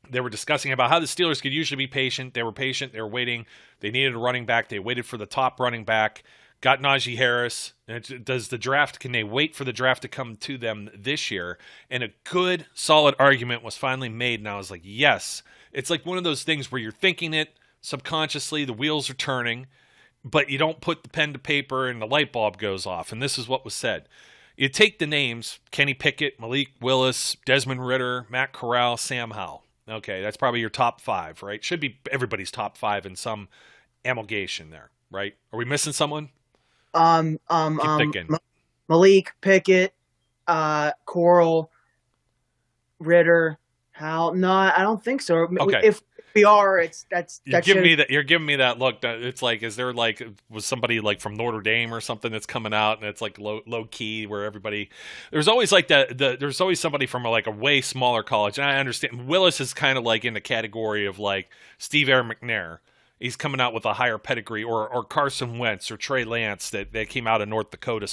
they were discussing about how the Steelers could usually be patient. They were patient. They were waiting. They needed a running back. They waited for the top running back. Got Najee Harris. Can they wait for the draft to come to them this year? And a good, solid argument was finally made. And I was like, yes. It's like one of those things where you're thinking it subconsciously. The wheels are turning. But you don't put the pen to paper and the light bulb goes off. And this is what was said. You take the names, Kenny Pickett, Malik Willis, Desmond Ridder, Matt Corral, Sam Howell. Okay, that's probably your top 5, right? Should be everybody's top 5 in some amalgamation there, right? Are we missing someone? Keep thinking. Malik, Pickett, Coral, Ritter, Hal. No, I don't think so. Okay. If we are, You're giving me that. You're giving me that look. It's like, is there like was somebody like from Notre Dame or something that's coming out, and it's like low key where everybody. There's always like there's always somebody from like a way smaller college, and I understand Willis is kind of like in the category of like Steve Aaron McNair. He's coming out with a higher pedigree, or Carson Wentz or Trey Lance that came out of North Dakota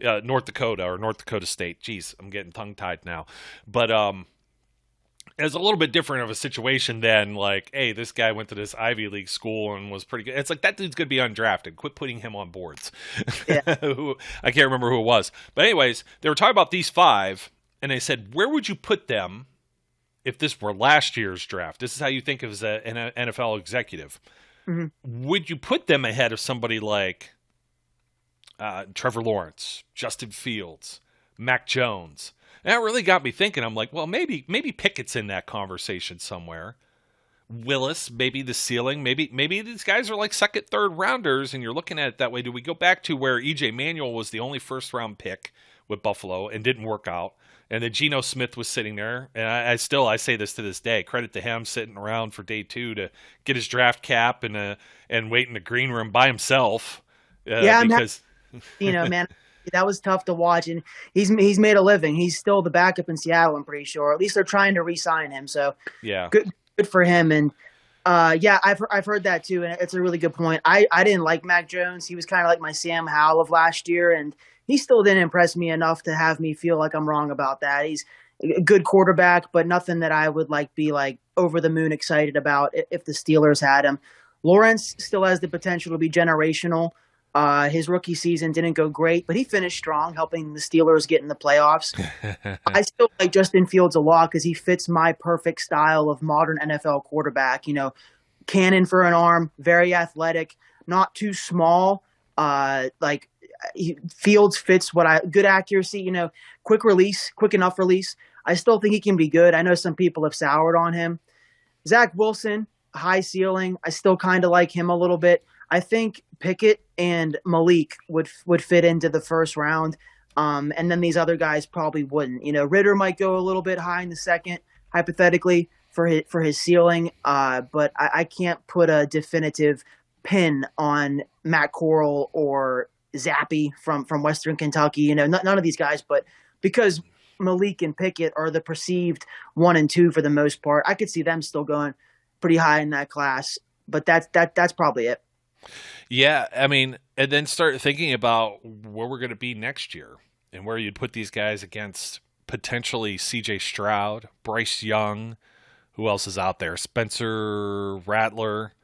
or North Dakota State. Jeez, I'm getting tongue tied now, but it's a little bit different of a situation than like, hey, this guy went to this Ivy League school and was pretty good. It's like that dude's going to be undrafted. Quit putting him on boards. Yeah. I can't remember who it was. But anyways, they were talking about these 5, and they said, where would you put them if this were last year's draft? This is how you think of as an NFL executive. Mm-hmm. Would you put them ahead of somebody like Trevor Lawrence, Justin Fields, Mac Jones? And that really got me thinking. I'm like, well, maybe Pickett's in that conversation somewhere. Willis, maybe the ceiling. Maybe these guys are like second, third rounders, and you're looking at it that way. Do we go back to where E.J. Manuel was the only first-round pick with Buffalo and didn't work out, and then Geno Smith was sitting there? And I say this to this day. Credit to him sitting around for day 2 to get his draft cap and wait in the green room by himself. Because man. That was tough to watch, and he's made a living. He's still the backup in Seattle, I'm pretty sure. At least they're trying to re-sign him, so yeah, good for him. And I've heard that too, and it's a really good point. I didn't like Mac Jones. He was kind of like my Sam Howell of last year, and he still didn't impress me enough to have me feel like I'm wrong about that. He's a good quarterback, but nothing that I would be over the moon excited about if the Steelers had him. Lawrence still has the potential to be generational. His rookie season didn't go great, but he finished strong, helping the Steelers get in the playoffs. I still like Justin Fields a lot because he fits my perfect style of modern NFL quarterback. Cannon for an arm, very athletic, not too small. Fields fits good accuracy, quick enough release. I still think he can be good. I know some people have soured on him. Zach Wilson, high ceiling. I still kind of like him a little bit. I think Pickett and Malik would fit into the first round, and then these other guys probably wouldn't. Ritter might go a little bit high in the second, hypothetically, for his ceiling, but I can't put a definitive pin on Matt Corral or Zappy from Western Kentucky. None of these guys, but because Malik and Pickett are the perceived 1 and 2 for the most part, I could see them still going pretty high in that class. But that's probably it. Yeah, I mean, and then start thinking about where we're going to be next year and where you'd put these guys against potentially C.J. Stroud, Bryce Young, who else is out there? Spencer Rattler.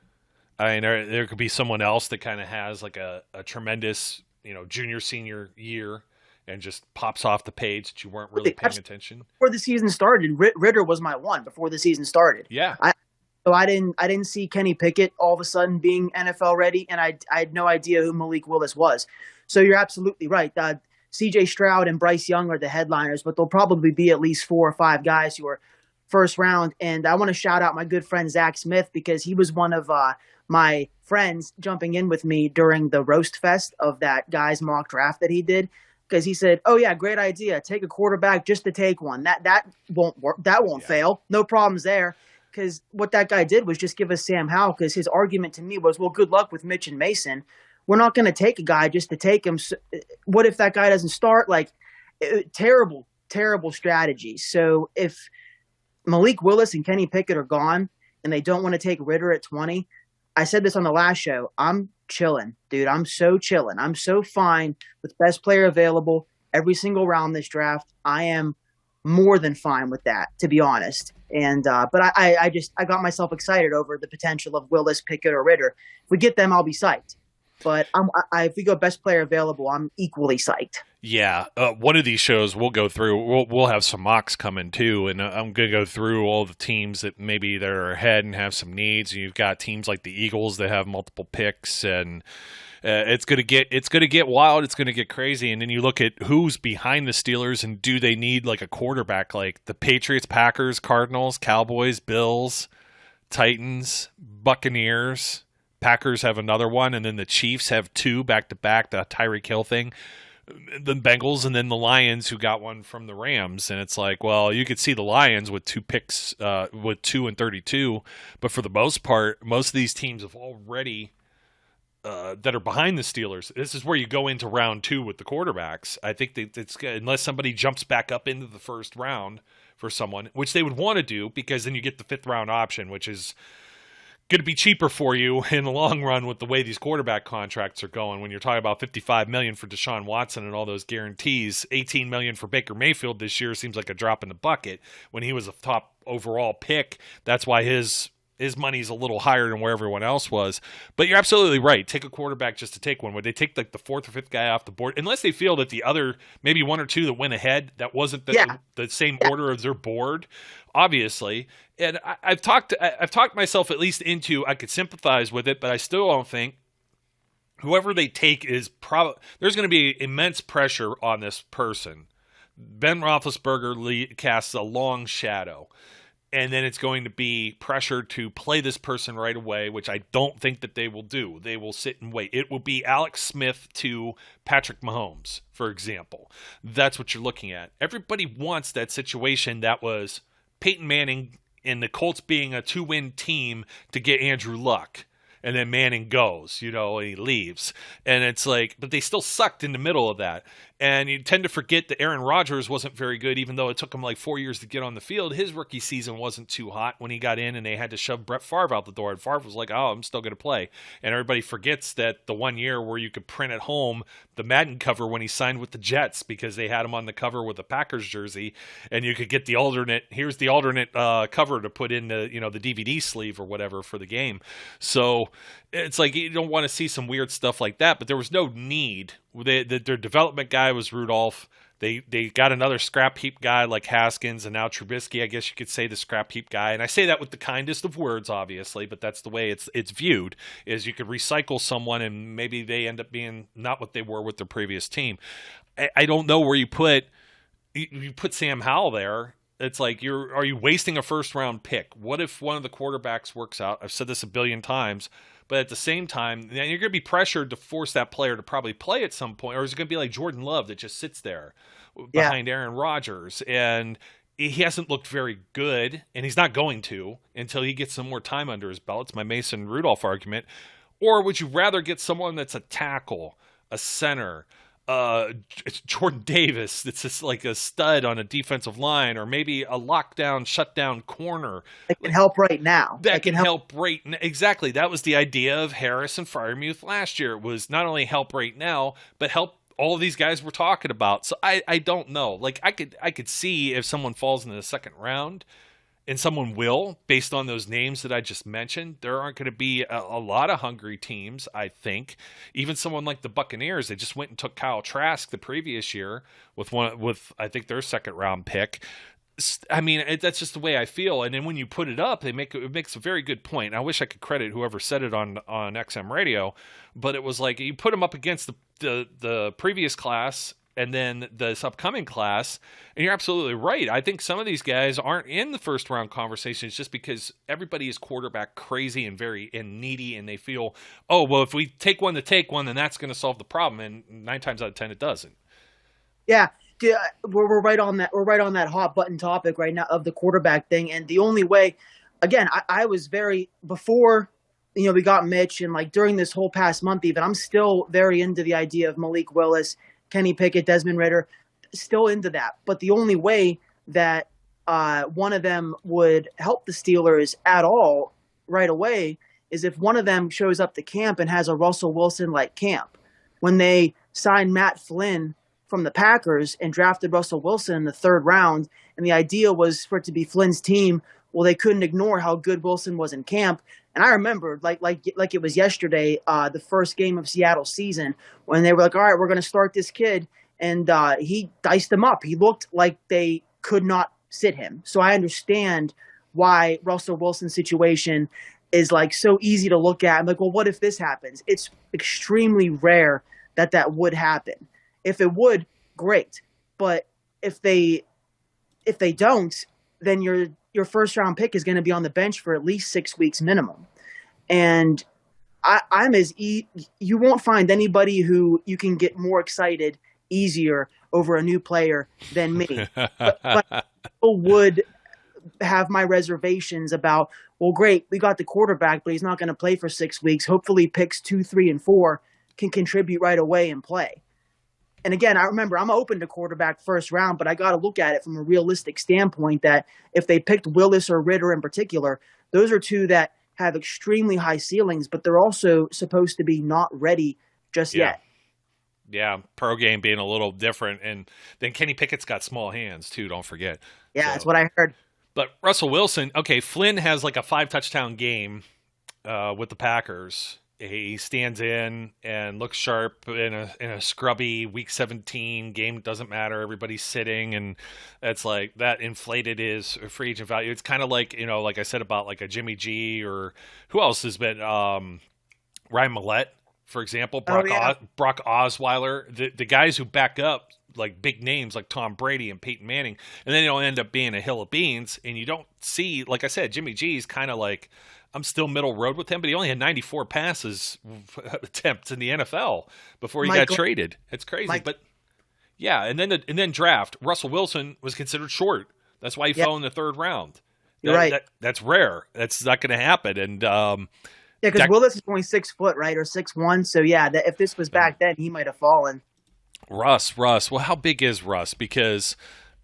I mean, there could be someone else that kind of has like a tremendous, junior, senior year and just pops off the page that you weren't really paying attention. Before the season started, Ritter was my one before the season started. Yeah. So I didn't see Kenny Pickett all of a sudden being NFL ready, and I had no idea who Malik Willis was. So you're absolutely right. C.J. Stroud and Bryce Young are the headliners, but there'll probably be at least 4 or 5 guys who are first round. And I want to shout out my good friend Zach Smith because he was one of my friends jumping in with me during the roast fest of that guy's mock draft that he did. Because he said, "Oh yeah, great idea. Take a quarterback just to take one. That won't work. That won't fail. No problems there." Because what that guy did was just give us Sam Howell, because his argument to me was, well, good luck with Mitch and Mason. We're not going to take a guy just to take him. So what if that guy doesn't start? Terrible, terrible strategy. So if Malik Willis and Kenny Pickett are gone and they don't want to take Ritter at 20, I said this on the last show, I'm chilling, dude. I'm so chilling. I'm so fine with best player available every single round this draft. I am more than fine with that, to be honest. And but I got myself excited over the potential of Willis, Pickett, or Ritter. If we get them, I'll be psyched. But if we go best player available, I'm equally psyched. Yeah, one of these shows we'll go through. We'll have some mocks coming too, and I'm going to go through all the teams that maybe they're ahead and have some needs. And you've got teams like the Eagles that have multiple picks, and it's going to get wild. It's going to get crazy. And then you look at who's behind the Steelers, and do they need like a quarterback? Like the Patriots, Packers, Cardinals, Cowboys, Bills, Titans, Buccaneers. Packers have another one, and then the Chiefs have 2 back-to-back, the Tyreek Hill thing. the Bengals and then the Lions, who got one from the Rams. And it's like, well, you could see the Lions with 2 picks, with 2 and 32, but for the most part, most of these teams have already that are behind the Steelers. This is where you go into round 2 with the quarterbacks. I think that it's unless somebody jumps back up into the first round for someone, which they would want to do, because then you get the 5th round option, which is going to be cheaper for you in the long run with the way these quarterback contracts are going. When you're talking about $55 million for Deshaun Watson and all those guarantees, $18 million for Baker Mayfield this year seems like a drop in the bucket when he was a top overall pick. That's why his money's a little higher than where everyone else was. But you're absolutely right. Take a quarterback just to take one. Would they take like the 4th or 5th guy off the board? Unless they feel that the other, maybe 1 or 2 that went ahead, that wasn't the same order of their board, obviously. And I've talked myself at least into, I could sympathize with it, but I still don't think whoever they take is there's going to be immense pressure on this person. Ben Roethlisberger casts a long shadow. And then it's going to be pressure to play this person right away, which I don't think that they will do. They will sit and wait. It will be Alex Smith to Patrick Mahomes, for example. That's what you're looking at. Everybody wants that situation that was Peyton Manning and the Colts being a 2-win team to get Andrew Luck. And then Manning goes, and he leaves. And it's like, but they still sucked in the middle of that. And you tend to forget that Aaron Rodgers wasn't very good, even though it took him like 4 years to get on the field. His rookie season wasn't too hot when he got in and they had to shove Brett Favre out the door. And Favre was like, oh, I'm still going to play. And everybody forgets that the 1 year where you could print at home the Madden cover when he signed with the Jets, because they had him on the cover with a Packers jersey, and you could get the alternate, here's the alternate cover to put in the, the DVD sleeve or whatever for the game. So it's like you don't want to see some weird stuff like that, but there was no need. Their development guy was Rudolph. They got another scrap heap guy like Haskins, and now Trubisky, I guess you could say the scrap heap guy. And I say that with the kindest of words, obviously, but that's the way it's viewed, is you could recycle someone and maybe they end up being not what they were with their previous team. I don't know where you put Sam Howell there. It's like, are you wasting a first round pick? What if one of the quarterbacks works out? I've said this a billion times, but at the same time, you're going to be pressured to force that player to probably play at some point. Or is it going to be like Jordan Love that just sits there behind Aaron Rodgers? And he hasn't looked very good, and he's not going to until he gets some more time under his belt. It's my Mason Rudolph argument. Or would you rather get someone that's a tackle, a center, Jordan Davis that's just like a stud on a defensive line, or maybe a lockdown, shutdown corner that can help right now. That can help right now. Exactly. That was the idea of Harris and Freiermuth last year. It was not only help right now, but help all of these guys we're talking about. So I don't know. Like I could see if someone falls in the second round, and someone will, based on those names that I just mentioned. There aren't going to be a lot of hungry teams, I think. Even someone like the Buccaneers, they just went and took Kyle Trask the previous year with I think their second round pick. I mean, that's just the way I feel. And then when you put it up, it makes a very good point. I wish I could credit whoever said it on XM Radio, but it was like you put them up against the previous class and then this upcoming class, and you're absolutely right. I think some of these guys aren't in the first round conversations just because everybody is quarterback crazy and very needy, and they feel, oh, well, if we take one to take one, then that's going to solve the problem. And 9 times out of 10, it doesn't. Yeah, we're right on that. We're right on that hot button topic right now of the quarterback thing. And the only way, again, I was before, we got Mitch, and like during this whole past month, even I'm still very into the idea of Malik Willis, Kenny Pickett, Desmond Ridder, still into that. But the only way that one of them would help the Steelers at all right away is if one of them shows up to camp and has a Russell Wilson-like camp. When they signed Matt Flynn from the Packers and drafted Russell Wilson in the 3rd round, and the idea was for it to be Flynn's team, well, they couldn't ignore how good Wilson was in camp. And I remember, like it was yesterday, the first game of Seattle's season, when they were like, all right, we're going to start this kid. And he diced them up. He looked like they could not sit him. So I understand why Russell Wilson's situation is like so easy to look at. I'm like, well, what if this happens? It's extremely rare that would happen. If it would, great. But if they don't, then your first round pick is going to be on the bench for at least 6 weeks minimum. And you won't find anybody who you can get more excited easier over a new player than me. but people would have my reservations about, well, great, we got the quarterback, but he's not going to play for 6 weeks. Hopefully picks 2, 3, and 4 can contribute right away and play. And again, I remember I'm open to quarterback first round, but I got to look at it from a realistic standpoint that if they picked Willis or Ritter in particular, those are two that have extremely high ceilings, but they're also supposed to be not ready just yet. Yeah, pro game being a little different. And then Kenny Pickett's got small hands too, don't forget. Yeah, that's what I heard. But Russell Wilson, okay, Flynn has like a 5-touchdown game with the Packers. He stands in and looks sharp in a scrubby Week 17 game. Doesn't matter. Everybody's sitting, and it's like that inflated his free agent value. It's kind of like, like I said about like a Jimmy G, or who else has been Ryan Mallett, for example, Brock Osweiler, the guys who back up like big names like Tom Brady and Peyton Manning, and then end up being a hill of beans. And you don't see, like I said, Jimmy G's kind of like, I'm still middle road with him, but he only had 94 passes attempts in the NFL before he got traded. It's crazy, but yeah. And then draft. Russell Wilson was considered short. That's why he fell in the 3rd round. You're right. That's rare. That's not going to happen. And because Willis is only 6 foot, right, or 6'1". So yeah, if this was back then, he might have fallen. Russ. Well, how big is Russ? Because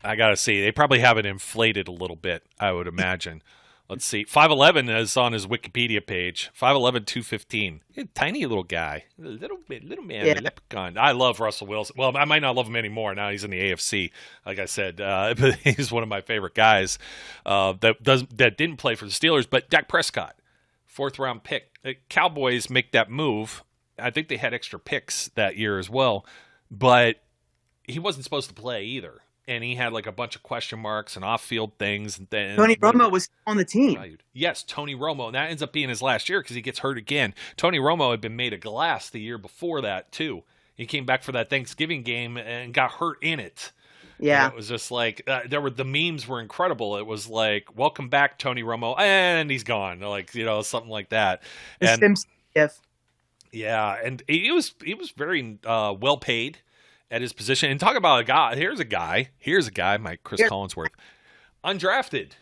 I got to see, they probably have it inflated a little bit, I would imagine. Let's see. 5'11" is on his Wikipedia page. 5'11", 215. Tiny little guy. Little man, leprechaun. I love Russell Wilson. Well, I might not love him anymore. Now he's in the AFC, like I said. But he's one of my favorite guys that didn't play for the Steelers. But Dak Prescott, 4th-round pick. The Cowboys make that move. I think they had extra picks that year as well. But he wasn't supposed to play either. And he had like a bunch of question marks and off-field things. And then Tony Romo was on the team. Yes, Tony Romo. And that ends up being his last year because he gets hurt again. Tony Romo had been made of glass the year before that, too. He came back for that Thanksgiving game and got hurt in it. Yeah. And it was just like, the memes were incredible. It was like, welcome back, Tony Romo. And he's gone. Like, something like that. Yeah. And he was very well paid at his position. And talk about a guy. Here's a guy, Mike Chris Collinsworth, undrafted.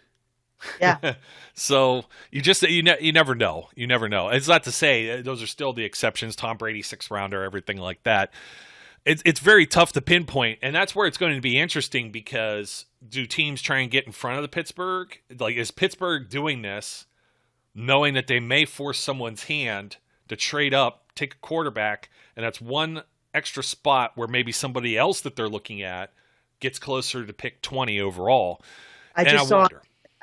Yeah. So you never know. You never know. It's not to say those are still the exceptions. Tom Brady, 6th rounder, everything like that. It's very tough to pinpoint, and that's where it's going to be interesting because do teams try and get in front of the Pittsburgh? Like, is Pittsburgh doing this, knowing that they may force someone's hand to trade up, take a quarterback, and that's one extra spot where maybe somebody else that they're looking at gets closer to pick 20 overall. I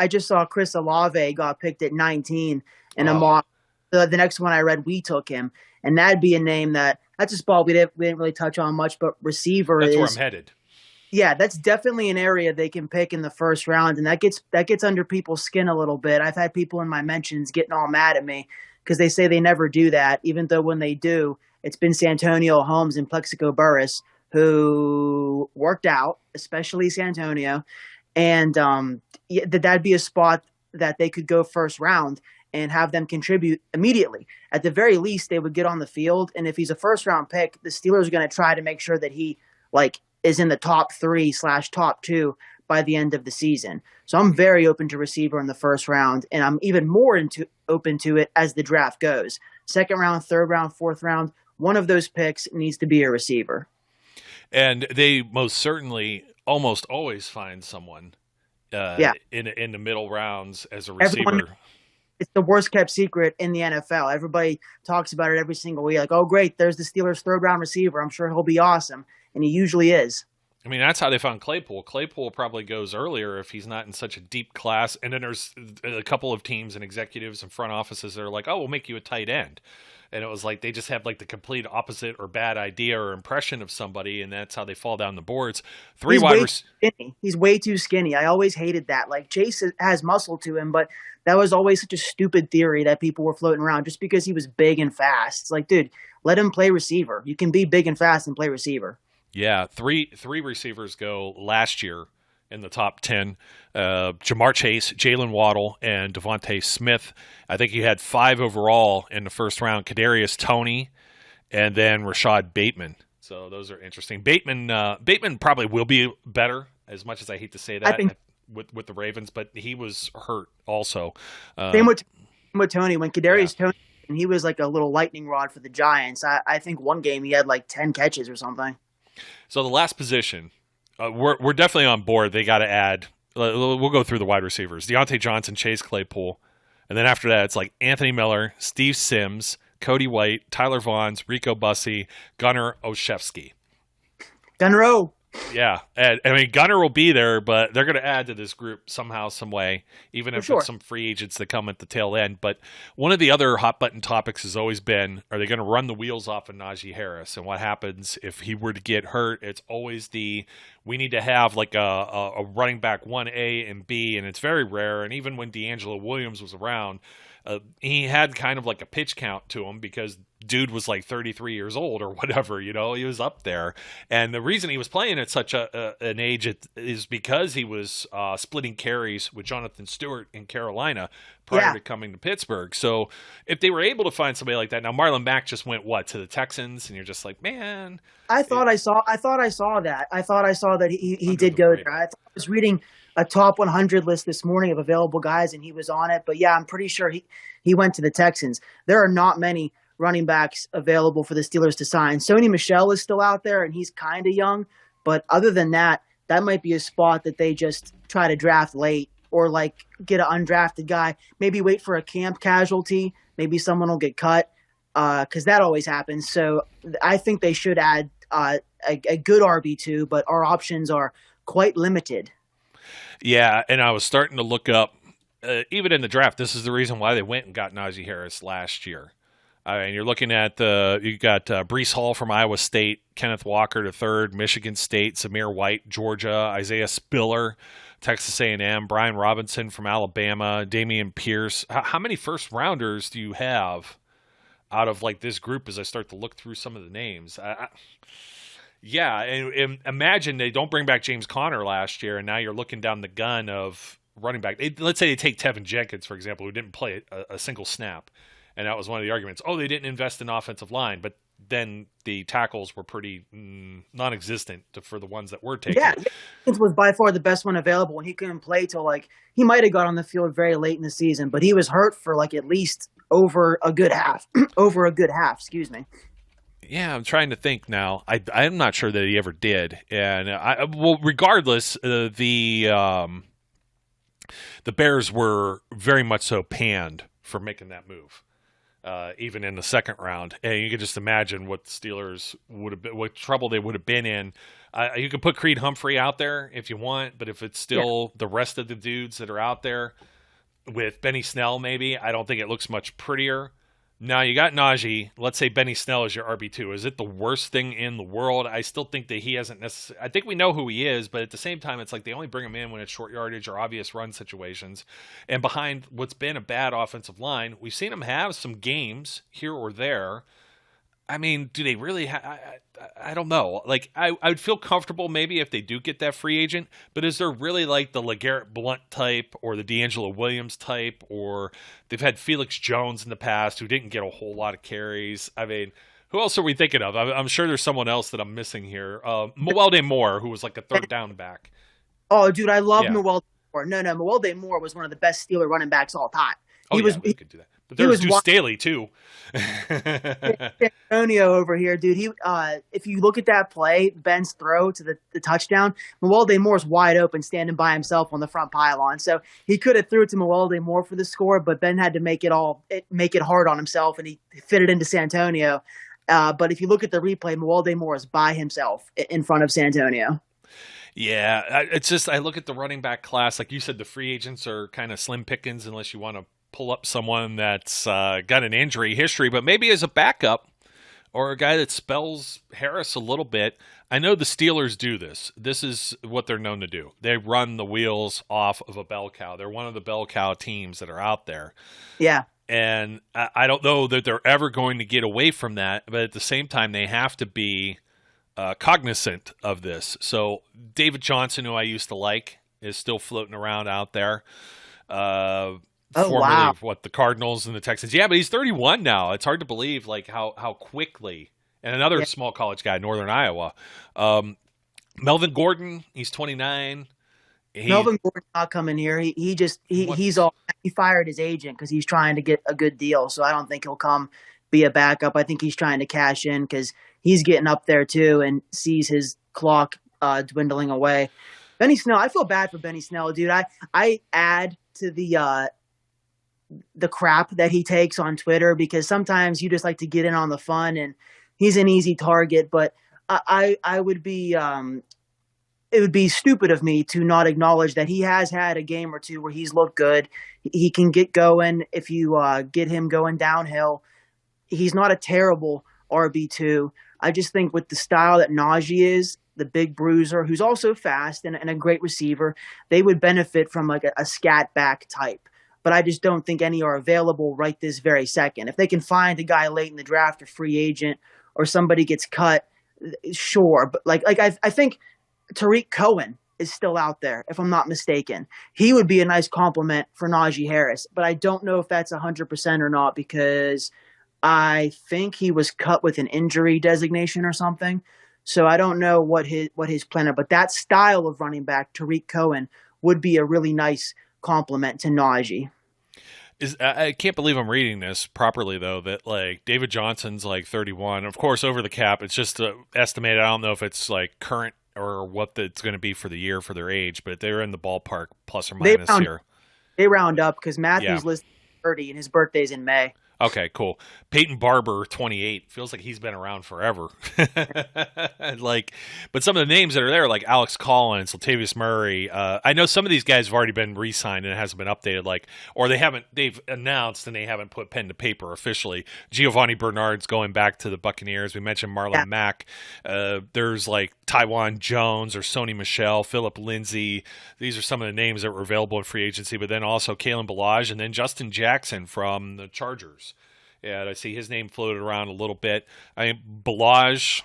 just saw Chris Olave got picked at 19 in a mock. The next one I read, we took him, and that'd be a name that's a spot we didn't really touch on much, but receiver that's where I'm headed. Yeah, that's definitely an area they can pick in the 1st round, and that gets under people's skin a little bit. I've had people in my mentions getting all mad at me because they say they never do that, even though when they do, it's been Santonio Holmes and Plexico Burress who worked out, especially Santonio. And that'd be a spot that they could go 1st round and have them contribute immediately. At the very least, they would get on the field. And if he's a 1st-round pick, the Steelers are going to try to make sure that he is in the top 3/top 2 by the end of the season. So I'm very open to receiver in the 1st round, and I'm even more open to it as the draft goes. 2nd round, 3rd round, 4th round, one of those picks needs to be a receiver. And they most certainly almost always find someone in the middle rounds as a receiver. It's the worst kept secret in the NFL. Everybody talks about it every single week. Like, oh, great, there's the Steelers' 3rd-round receiver. I'm sure he'll be awesome. And he usually is. I mean, that's how they found Claypool. Claypool probably goes earlier if he's not in such a deep class. And then there's a couple of teams and executives and front offices that are like, oh, we'll make you a tight end. And it was like they just have like the complete opposite or bad idea or impression of somebody, and that's how they fall down the boards. He's way too skinny. I always hated that. Like, Chase has muscle to him, but that was always such a stupid theory that people were floating around just because he was big and fast. It's like, dude, let him play receiver. You can be big and fast and play receiver. Yeah, three receivers go last year in the top 10. Jamar Chase, Jalen Waddle, and Devontae Smith. I think you had 5 overall in the 1st round. Kadarius Toney, and then Rashad Bateman. So those are interesting. Bateman probably will be better, as much as I hate to say that, I think with the Ravens, but he was hurt also. same with Tony. When Kadarius Tony, and he was like a little lightning rod for the Giants. I think one game he had like 10 catches or something. So the last position, we're definitely on board. They got to add. We'll go through the wide receivers: Deontay Johnson, Chase Claypool, and then after that, it's like Anthony Miller, Steve Sims, Cody White, Tyler Vaughns, Rico Bussey, Gunnar Olszewski. Gunnar. Yeah, and I mean Gunnar will be there, but they're going to add to this group somehow, some way, even if it's some free agents that come at the tail end. But one of the other hot button topics has always been: are they going to run the wheels off of Najee Harris? And what happens if he were to get hurt? It's always we need to have like a running back 1A and B, and it's very rare. And even when D'Angelo Williams was around, he had kind of like a pitch count to him because dude was like 33 years old or whatever, he was up there. And the reason he was playing at such an age is because he was splitting carries with Jonathan Stewart in Carolina prior to coming to Pittsburgh. So if they were able to find somebody like that, now Marlon Mack just went to the Texans, and you're just like, man. I thought I saw that. I thought I saw that he did go there. I was reading a top 100 list this morning of available guys, and he was on it. But yeah, I'm pretty sure he went to the Texans. There are not many running backs available for the Steelers to sign. Sony Michel is still out there, and he's kind of young. But other than that, that might be a spot that they just try to draft late, or like get an undrafted guy. Maybe wait for a camp casualty. Maybe someone will get cut, because that always happens. So I think they should add a good RB2, but our options are quite limited. Yeah, and I was starting to look up, even in the draft, this is the reason why they went and got Najee Harris last year. I mean, you're looking at you got Breece Hall from Iowa State, Kenneth Walker III, Michigan State, Zamir White, Georgia, Isaiah Spiller, Texas A&M, Brian Robinson from Alabama, Damian Pierce. How many first rounders do you have out of like this group as I start to look through some of the names? Yeah, and imagine they don't bring back James Conner last year, and now you're looking down the gun of running back. Let's say they take Tevin Jenkins, for example, who didn't play a single snap. And that was one of the arguments. Oh, they didn't invest in offensive line, but then the tackles were pretty non-existent for the ones that were taken. Yeah, Jenkins was by far the best one available, and he couldn't play till he might have got on the field very late in the season, but he was hurt for at least over a good half. Excuse me. Yeah, I'm trying to think now. I'm not sure that he ever did. And regardless, the Bears were very much so panned for making that move. Even in the second round. And you can just imagine what the Steelers would have been, what trouble they would have been in. You can put Creed Humphrey out there if you want, but if it's still the rest of the dudes that are out there with Benny Snell, maybe, I don't think it looks much prettier. Now you got Najee. Let's say Benny Snell is your RB2. Is it the worst thing in the world? I still think that he hasn't necessarily. I think we know who he is, but at the same time, it's like they only bring him in when it's short yardage or obvious run situations. And behind what's been a bad offensive line, we've seen him have some games here or there. I mean, do they really I don't know. Like, I would feel comfortable maybe if they do get that free agent, but is there really like the LeGarrette Blount type or the D'Angelo Williams type, or they've had Felix Jones in the past who didn't get a whole lot of carries? I mean, who else are we thinking of? I'm sure there's someone else that I'm missing here. Mewelde Moore, who was like a third down back. Oh, dude, I love Mewelde Moore. No, Mewelde Moore was one of the best Steeler running backs all time. We could do that. But there was Deuce Staley too. Antonio over here, dude. If you look at that play, Ben's throw to the touchdown, Mewelde Moore's wide open, standing by himself on the front pylon. So he could have threw it to Mewelde Moore for the score, but Ben had to make it hard on himself, and he fit it into Santonio. But if you look at the replay, Mewelde Moore is by himself in front of Santonio. Yeah, it's just I look at the running back class, like you said, the free agents are kind of slim pickings unless you want to pull up someone that's got an injury history, but maybe as a backup or a guy that spells Harris a little bit. I know the Steelers do this. This is what they're known to do. They run the wheels off of a bell cow. They're one of the bell cow teams that are out there. Yeah. And I don't know that they're ever going to get away from that, but at the same time, they have to be cognizant of this. So David Johnson, who I used to like, is still floating around out there. Formerly of the Cardinals and the Texans. Yeah, but he's 31 now. It's hard to believe like how quickly And another small college guy, Northern Iowa. Melvin Gordon, he's 29. Melvin Gordon's not coming here. He fired his agent because he's trying to get a good deal. So I don't think he'll come be a backup. I think he's trying to cash in because he's getting up there too and sees his clock dwindling away. Benny Snell, I feel bad for Benny Snell, dude. I add to the crap that he takes on Twitter because sometimes you just like to get in on the fun, and he's an easy target. But I would be it would be stupid of me to not acknowledge that he has had a game or two where he's looked good. He can get going if you get him going downhill. He's not a terrible RB2. I just think with the style that Najee is, the big bruiser, who's also fast and a great receiver, they would benefit from like a scat back type. But I just don't think any are available right this very second. If they can find a guy late in the draft, a free agent, or somebody gets cut, sure. But I think Tariq Cohen is still out there, if I'm not mistaken. He would be a nice compliment for Najee Harris, but I don't know if that's 100% or not because I think he was cut with an injury designation or something. So I don't know what his plan is, but that style of running back, Tariq Cohen, would be a really nice compliment to Najee. I can't believe I'm reading this properly though. That like David Johnson's like 31, of course over the cap. It's just estimated. I don't know if it's like current or what it's going to be for the year for their age, but they're in the ballpark plus or minus here. They round up because Matthew's listed 30 and his birthday's in May. Okay, cool. Peyton Barber, 28. Feels like he's been around forever. But some of the names that are there, like Alex Collins, Latavius Murray. I know some of these guys have already been re-signed and it hasn't been updated, or they've announced and they haven't put pen to paper officially. Giovanni Bernard's going back to the Buccaneers. We mentioned Marlon Mack. There's like Tywan Jones or Sony Michel, Philip Lindsay. These are some of the names that were available in free agency, but then also Kalen Ballage and then Justin Jackson from the Chargers. Yeah, I see his name floated around a little bit. I mean, Ballage,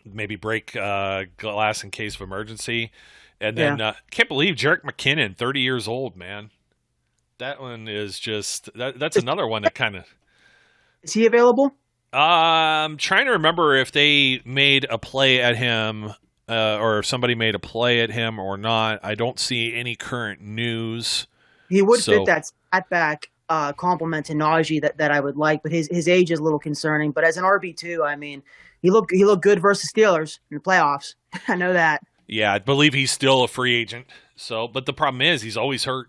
maybe break glass in case of emergency. And then can't believe Jerick McKinnon, 30 years old, man. That one is just that's another one that kind of. Is he available? I'm trying to remember if they made a play at him or if somebody made a play at him or not. I don't see any current news. He would fit that stat back compliment to Najee that I would like, but his age is a little concerning. But as an RB2, I mean, he looked good versus Steelers in the playoffs. I know that. Yeah, I believe he's still a free agent. So, but the problem is he's always hurt.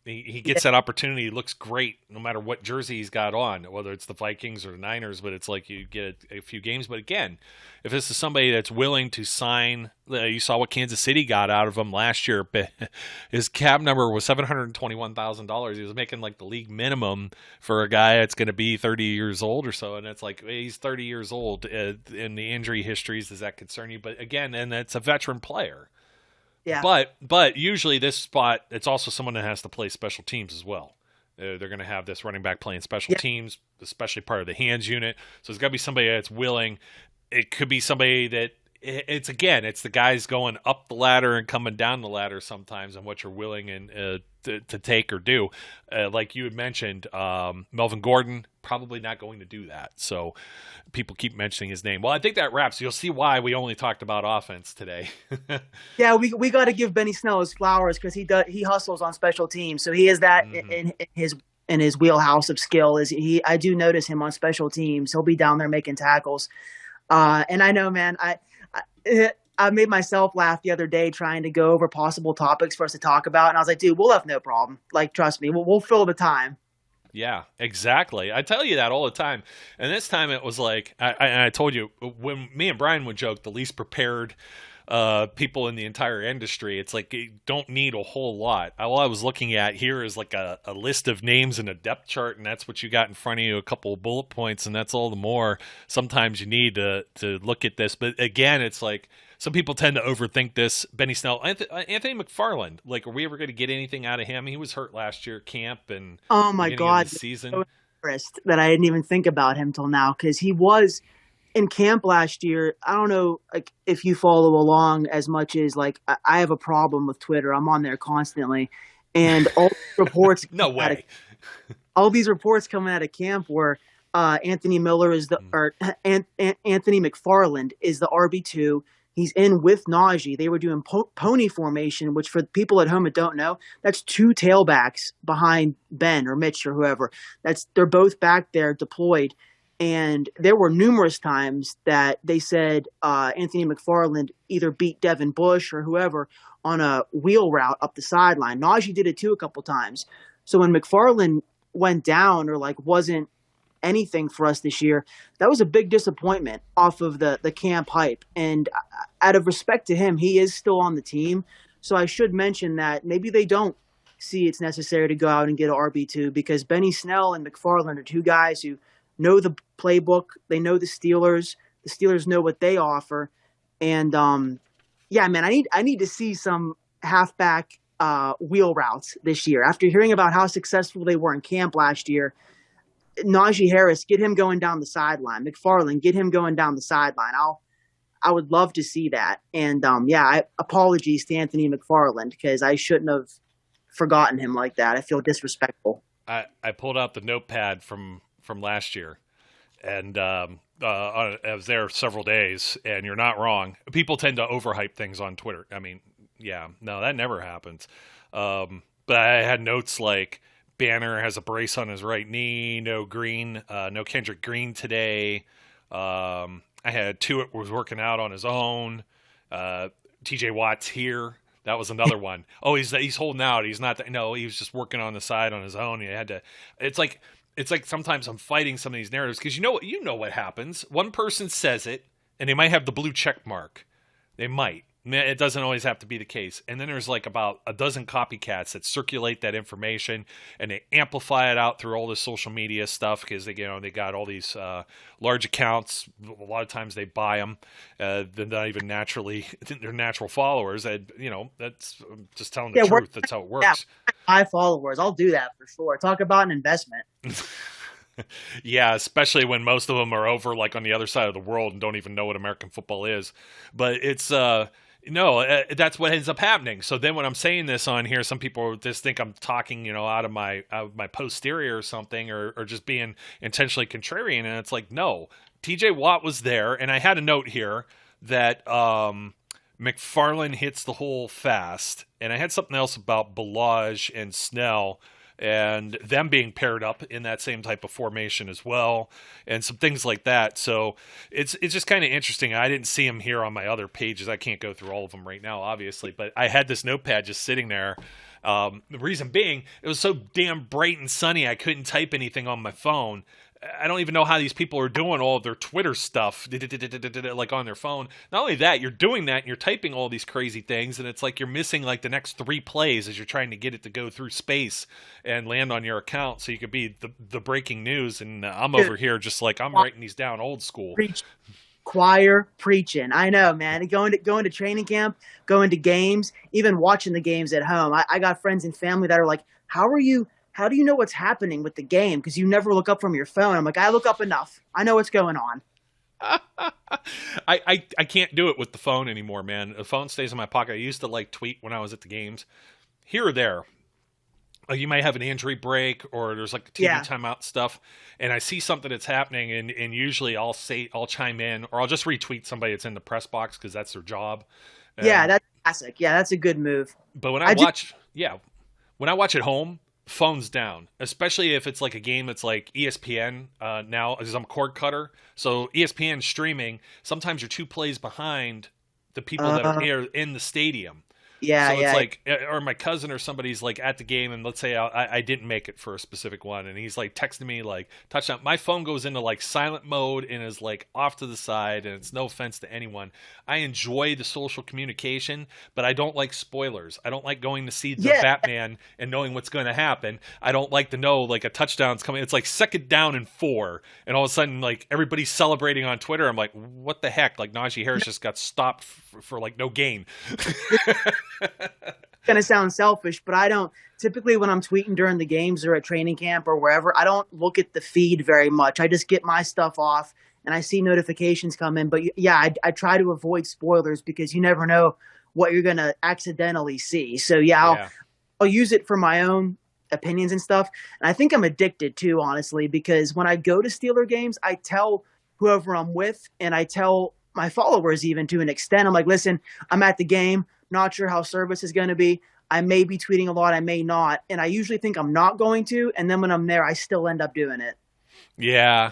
He gets that opportunity. He looks great no matter what jersey he's got on, whether it's the Vikings or the Niners, but it's like you get a few games. But again, if this is somebody that's willing to sign, you saw what Kansas City got out of him last year. His cap number was $721,000. He was making like the league minimum for a guy that's going to be 30 years old or so. And it's like, he's 30 years old in the injury histories. Does that concern you? But again, and it's a veteran player. Yeah. But usually this spot, it's also someone that has to play special teams as well. They're going to have this running back playing special teams, especially part of the hands unit. So it's got to be somebody that's willing. It could be somebody that it's the guys going up the ladder and coming down the ladder sometimes, and what you're willing and to take or do. Like you had mentioned, Melvin Gordon probably not going to do that. So people keep mentioning his name. Well, I think that wraps. You'll see why we only talked about offense today. Yeah, we got to give Benny Snell his flowers because he hustles on special teams. So he is that in his wheelhouse of skill. I do notice him on special teams. He'll be down there making tackles. And I know, man, I made myself laugh the other day trying to go over possible topics for us to talk about. And I was like, dude, we'll have no problem. Like, trust me, we'll fill the time. Yeah, exactly. I tell you that all the time. And this time it was like, I told you, when me and Brian would joke, the least prepared people in the entire industry, it's like you don't need a whole lot. All I was looking at here is like a list of names and a depth chart, and that's what you got in front of you, a couple of bullet points, and that's all the more sometimes you need to look at this. But again, it's like some people tend to overthink this. Benny Snell, Anthony McFarland, like, are we ever going to get anything out of him? He was hurt last year at camp and oh my God, season. So embarrassed that I didn't even think about him till now, because he was in camp last year. I don't know, like, if you follow along as much as, like, I have a problem with Twitter. I'm on there constantly, and all reports no way. all these reports coming out of camp were Anthony Miller is Anthony McFarland is the RB2. He's in with Najee. They were doing pony formation, which for people at home that don't know, that's two tailbacks behind Ben or Mitch or whoever. They're both back there deployed. And there were numerous times that they said Anthony McFarland either beat Devin Bush or whoever on a wheel route up the sideline. Najee did it too a couple times. So when McFarland went down or wasn't anything for us this year, that was a big disappointment off of the camp hype. And out of respect to him, he is still on the team. So I should mention that maybe they don't see it's necessary to go out and get an RB2 because Benny Snell and McFarland are two guys who know the playbook. They know the Steelers. The Steelers know what they offer. And yeah, man, I need to see some halfback wheel routes this year. After hearing about how successful they were in camp last year, Najee Harris, get him going down the sideline. McFarland, get him going down the sideline. I would love to see that. And apologies to Anthony McFarland because I shouldn't have forgotten him like that. I feel disrespectful. I pulled out the notepad from last year, and I was there several days, and you're not wrong. People tend to overhype things on Twitter. I mean, yeah, no, that never happens. But I had notes like Banner has a brace on his right knee, no Kendrick Green today. I had Tuitt was working out on his own. TJ Watt's here. That was another one. Oh, he's holding out. He's not. No, he was just working on the side on his own. He had to. It's like sometimes I'm fighting some of these narratives because you know what happens. One person says it, and they might have the blue check mark. They might. It doesn't always have to be the case. And then there's about a dozen copycats that circulate that information and they amplify it out through all the social media stuff because they got all these large accounts. A lot of times they buy them. They're not even they're natural followers. That's I'm just telling the truth. That's how it works. Yeah, my followers. I'll do that for sure. Talk about an investment. Yeah, especially when most of them are over on the other side of the world and don't even know what American football is. But it's no, that's what ends up happening. So then when I'm saying this on here, some people just think I'm talking, out of my posterior or something, or just being intentionally contrarian. And it's like, no, TJ Watt was there. And I had a note here that McFarland hits the hole fast. And I had something else about Balaj and Snell and them being paired up in that same type of formation as well, and some things like that. So it's just kind of interesting. I didn't see them here on my other pages. I can't go through all of them right now, obviously, but I had this notepad just sitting there. The reason being, it was so damn bright and sunny, I couldn't type anything on my phone. I don't even know how these people are doing all of their Twitter stuff, on their phone. Not only that, you're doing that and you're typing all these crazy things, and it's like you're missing the next 3 plays as you're trying to get it to go through space and land on your account so you could be the breaking news. And I'm over here just I'm writing these down old school. Choir preaching. I know, man. Going to training camp, going to games, even watching the games at home. I got friends and family that are like, how do you know what's happening with the game? Because you never look up from your phone. I'm like, I look up enough. I know what's going on. I can't do it with the phone anymore, man. The phone stays in my pocket. I used to tweet when I was at the games. Here or there, you might have an injury break or there's a TV timeout stuff, and I see something that's happening, and usually I'll chime in, or I'll just retweet somebody that's in the press box because that's their job. Yeah, that's classic. Yeah, that's a good move. But when I watch at home, phone's down, especially if it's a game that's ESPN now, because I'm a cord cutter. So ESPN streaming, sometimes you're 2 plays behind the people that are here in the stadium. Yeah, so it's or my cousin or somebody's at the game, and let's say I didn't make it for a specific one, and he's texting me touchdown. My phone goes into silent mode and is off to the side, and it's no offense to anyone. I enjoy the social communication, but I don't like spoilers. I don't like going to see the Batman and knowing what's going to happen. I don't like to know a touchdown's coming. It's 2nd down and 4, and all of a sudden everybody's celebrating on Twitter. I'm like, what the heck? Najee Harris just got stopped for no gain. Gonna sound selfish, but I don't typically, when I'm tweeting during the games or at training camp or wherever, I don't look at the feed very much. I just get my stuff off and I see notifications come in. But yeah, I try to avoid spoilers because you never know what you're gonna accidentally see. So I'll use it for my own opinions and stuff. And I think I'm addicted too, honestly, because when I go to Steeler games, I tell whoever I'm with, and I tell my followers even to an extent. I'm like, listen, I'm at the game, not sure how service is going to be. I may be tweeting a lot, I may not. And I usually think I'm not going to. And then when I'm there, I still end up doing it. Yeah,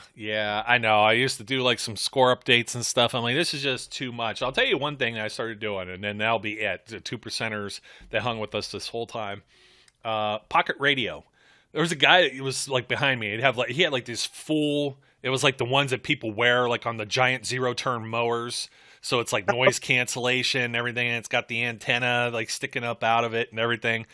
I know. I used to do like some score updates and stuff. I'm like, this is just too much. I'll tell you one thing that I started doing, and then that'll be it. The 2%ers that hung with us this whole time. Pocket radio. There was a guy that was like behind me. He had like this full. It was like the ones that people wear like on the giant zero-turn mowers. So it's like noise cancellation and everything. And it's got the antenna like sticking up out of it and everything.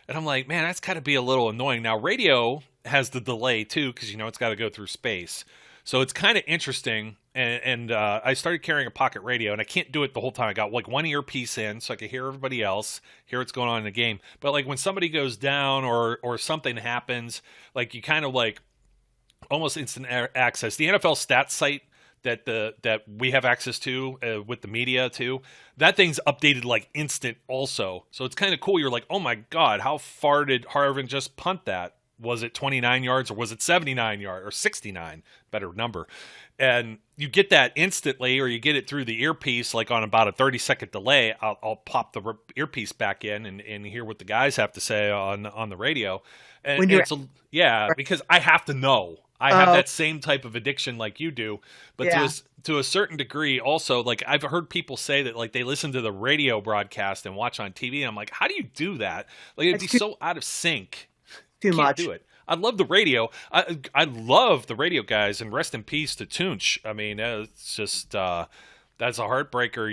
And I'm like, man, that's got to be a little annoying. Now, radio has the delay, too, because, it's got to go through space. So it's kind of interesting. And I started carrying a pocket radio, and I can't do it the whole time. I got, like, one earpiece in so I could hear everybody else, hear what's going on in the game. But, like, when somebody goes down or something happens, like, you kind of, like, almost instant access. The NFL stats site that we have access to with the media too, that thing's updated like instant also. So it's kind of cool. You're like, oh my God, how far did Harvin just punt that? Was it 29 yards or was it 79 yards or 69? Better number. And you get that instantly, or you get it through the earpiece, like on about a 30-second delay. I'll pop the earpiece back in and hear what the guys have to say on the radio. And because I have to know. I have that same type of addiction like you do, but to a certain degree also, like I've heard people say that like they listen to the radio broadcast and watch on TV. And I'm like, how do you do that? Like it'd be so out of sync. Too much. Do it. I love the radio. I love the radio guys, and rest in peace to Tunch. I mean, it's just that's a heartbreaker.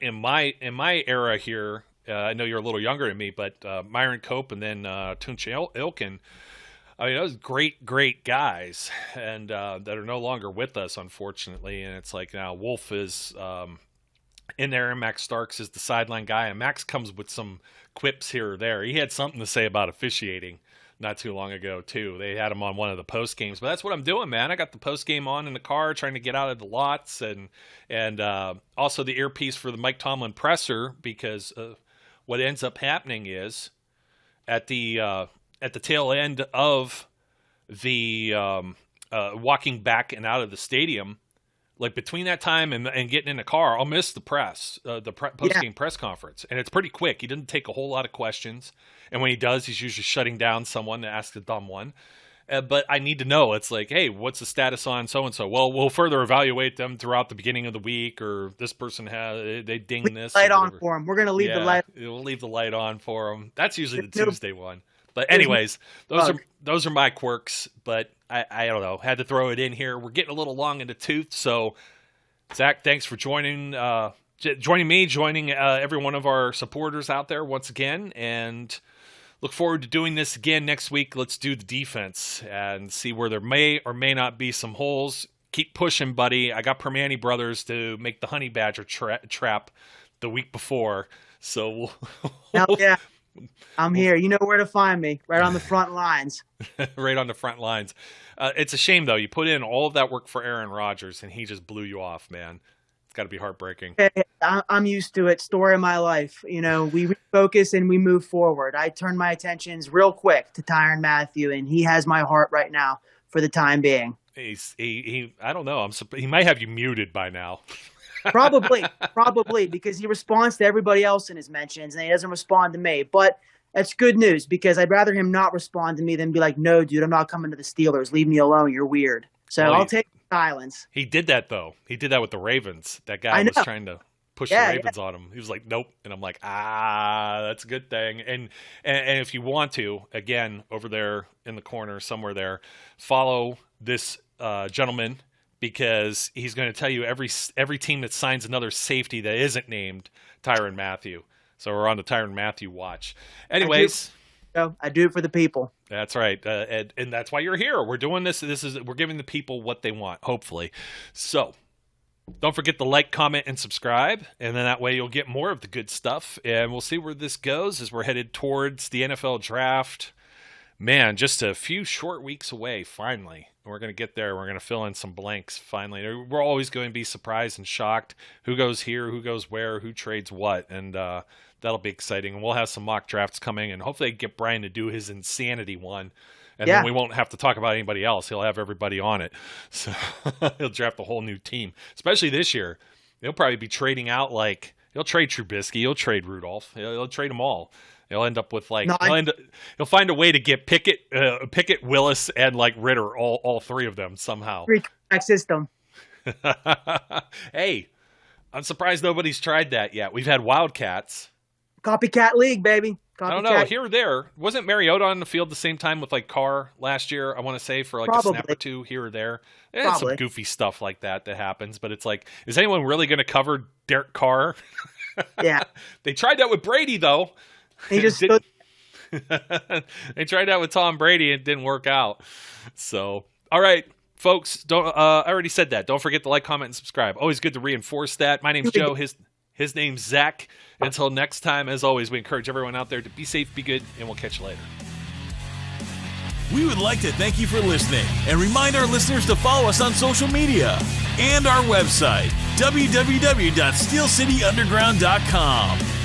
In my era here, I know you're a little younger than me, but Myron Cope and then Tunch Ilkin. I mean, those great guys, and that are no longer with us, unfortunately. And it's like now Wolf is in there, and Max Starks is the sideline guy. And Max comes with some quips here or there. He had something to say about officiating not too long ago, too. They had him on one of the post games. But that's what I'm doing, man. I got the post game on in the car, trying to get out of the lots, and also the earpiece for the Mike Tomlin presser, because what ends up happening is at the tail end of the walking back and out of the stadium, like between that time and getting in the car, I'll miss the post-game press conference. And it's pretty quick. He doesn't take a whole lot of questions. And when he does, he's usually shutting down someone to ask a dumb one. But I need to know. It's like, hey, what's the status on so-and-so? Well, we'll further evaluate them throughout the beginning of the week, or this person they ding this. Light on for them. We're going to leave the light. We'll leave the light on for them. That's usually the Tuesday one. But anyways, those are my quirks, but I don't know. Had to throw it in here. We're getting a little long in the tooth, so Zach, thanks for joining every one of our supporters out there once again, and look forward to doing this again next week. Let's do the defense and see where there may or may not be some holes. Keep pushing, buddy. I got Permani Brothers to make the honey badger trap the week before, so yeah. I'm here. You know where to find me. Right on the front lines. Right on the front lines. It's a shame, though. You put in all of that work for Aaron Rodgers, and he just blew you off, man. It's got to be heartbreaking. I'm used to it. Story of my life. We refocus and we move forward. I turn my attentions real quick to Tyrann Mathieu, and he has my heart right now for the time being. I don't know. He might have you muted by now. Probably, because he responds to everybody else in his mentions and he doesn't respond to me. But that's good news, because I'd rather him not respond to me than be like, no, dude, I'm not coming to the Steelers. Leave me alone. You're weird. So I'll take silence. He did that, though. He did that with the Ravens. That guy was trying to push the Ravens on him. He was like, nope. And I'm like, that's a good thing. And if you want to, again, over there in the corner somewhere there, follow this gentleman, because he's going to tell you every team that signs another safety that isn't named Tyrann Mathieu. So we're on the Tyrann Mathieu watch. Anyways, I do it for the people. That's right, and that's why you're here. We're doing this. We're giving the people what they want, hopefully. So don't forget to like, comment, and subscribe, and then that way you'll get more of the good stuff. And we'll see where this goes as we're headed towards the NFL draft. Man, just a few short weeks away, finally. We're going to get there. We're going to fill in some blanks, finally. We're always going to be surprised and shocked. Who goes here, who goes where, who trades what, and that'll be exciting. And we'll have some mock drafts coming, and hopefully get Brian to do his insanity one, and then we won't have to talk about anybody else. He'll have everybody on it. So he'll draft a whole new team, especially this year. He'll probably be trading out, like, he'll trade Trubisky, he'll trade Rudolph, he'll trade them all. He'll end up with he'll find a way to get Pickett, Willis, and like Ritter, all three of them somehow. Three-quarterback system. Hey, I'm surprised nobody's tried that yet. We've had Wildcats. Copycat league, baby. I don't know, here or there. Wasn't Mariota on the field the same time with like Carr last year? I want to say for like a snap or two here or there. Some goofy stuff like that happens, but it's like, is anyone really going to cover Derek Carr? Yeah. They tried that with Brady though. He just stood. They tried that with Tom Brady and it didn't work out. So, all right, folks, I already said that. Don't forget to like, comment, and subscribe. Always good to reinforce that. My name's Joe. His name's Zach. Until next time, as always, we encourage everyone out there to be safe, be good, and we'll catch you later. We would like to thank you for listening and remind our listeners to follow us on social media and our website, www.steelcityunderground.com.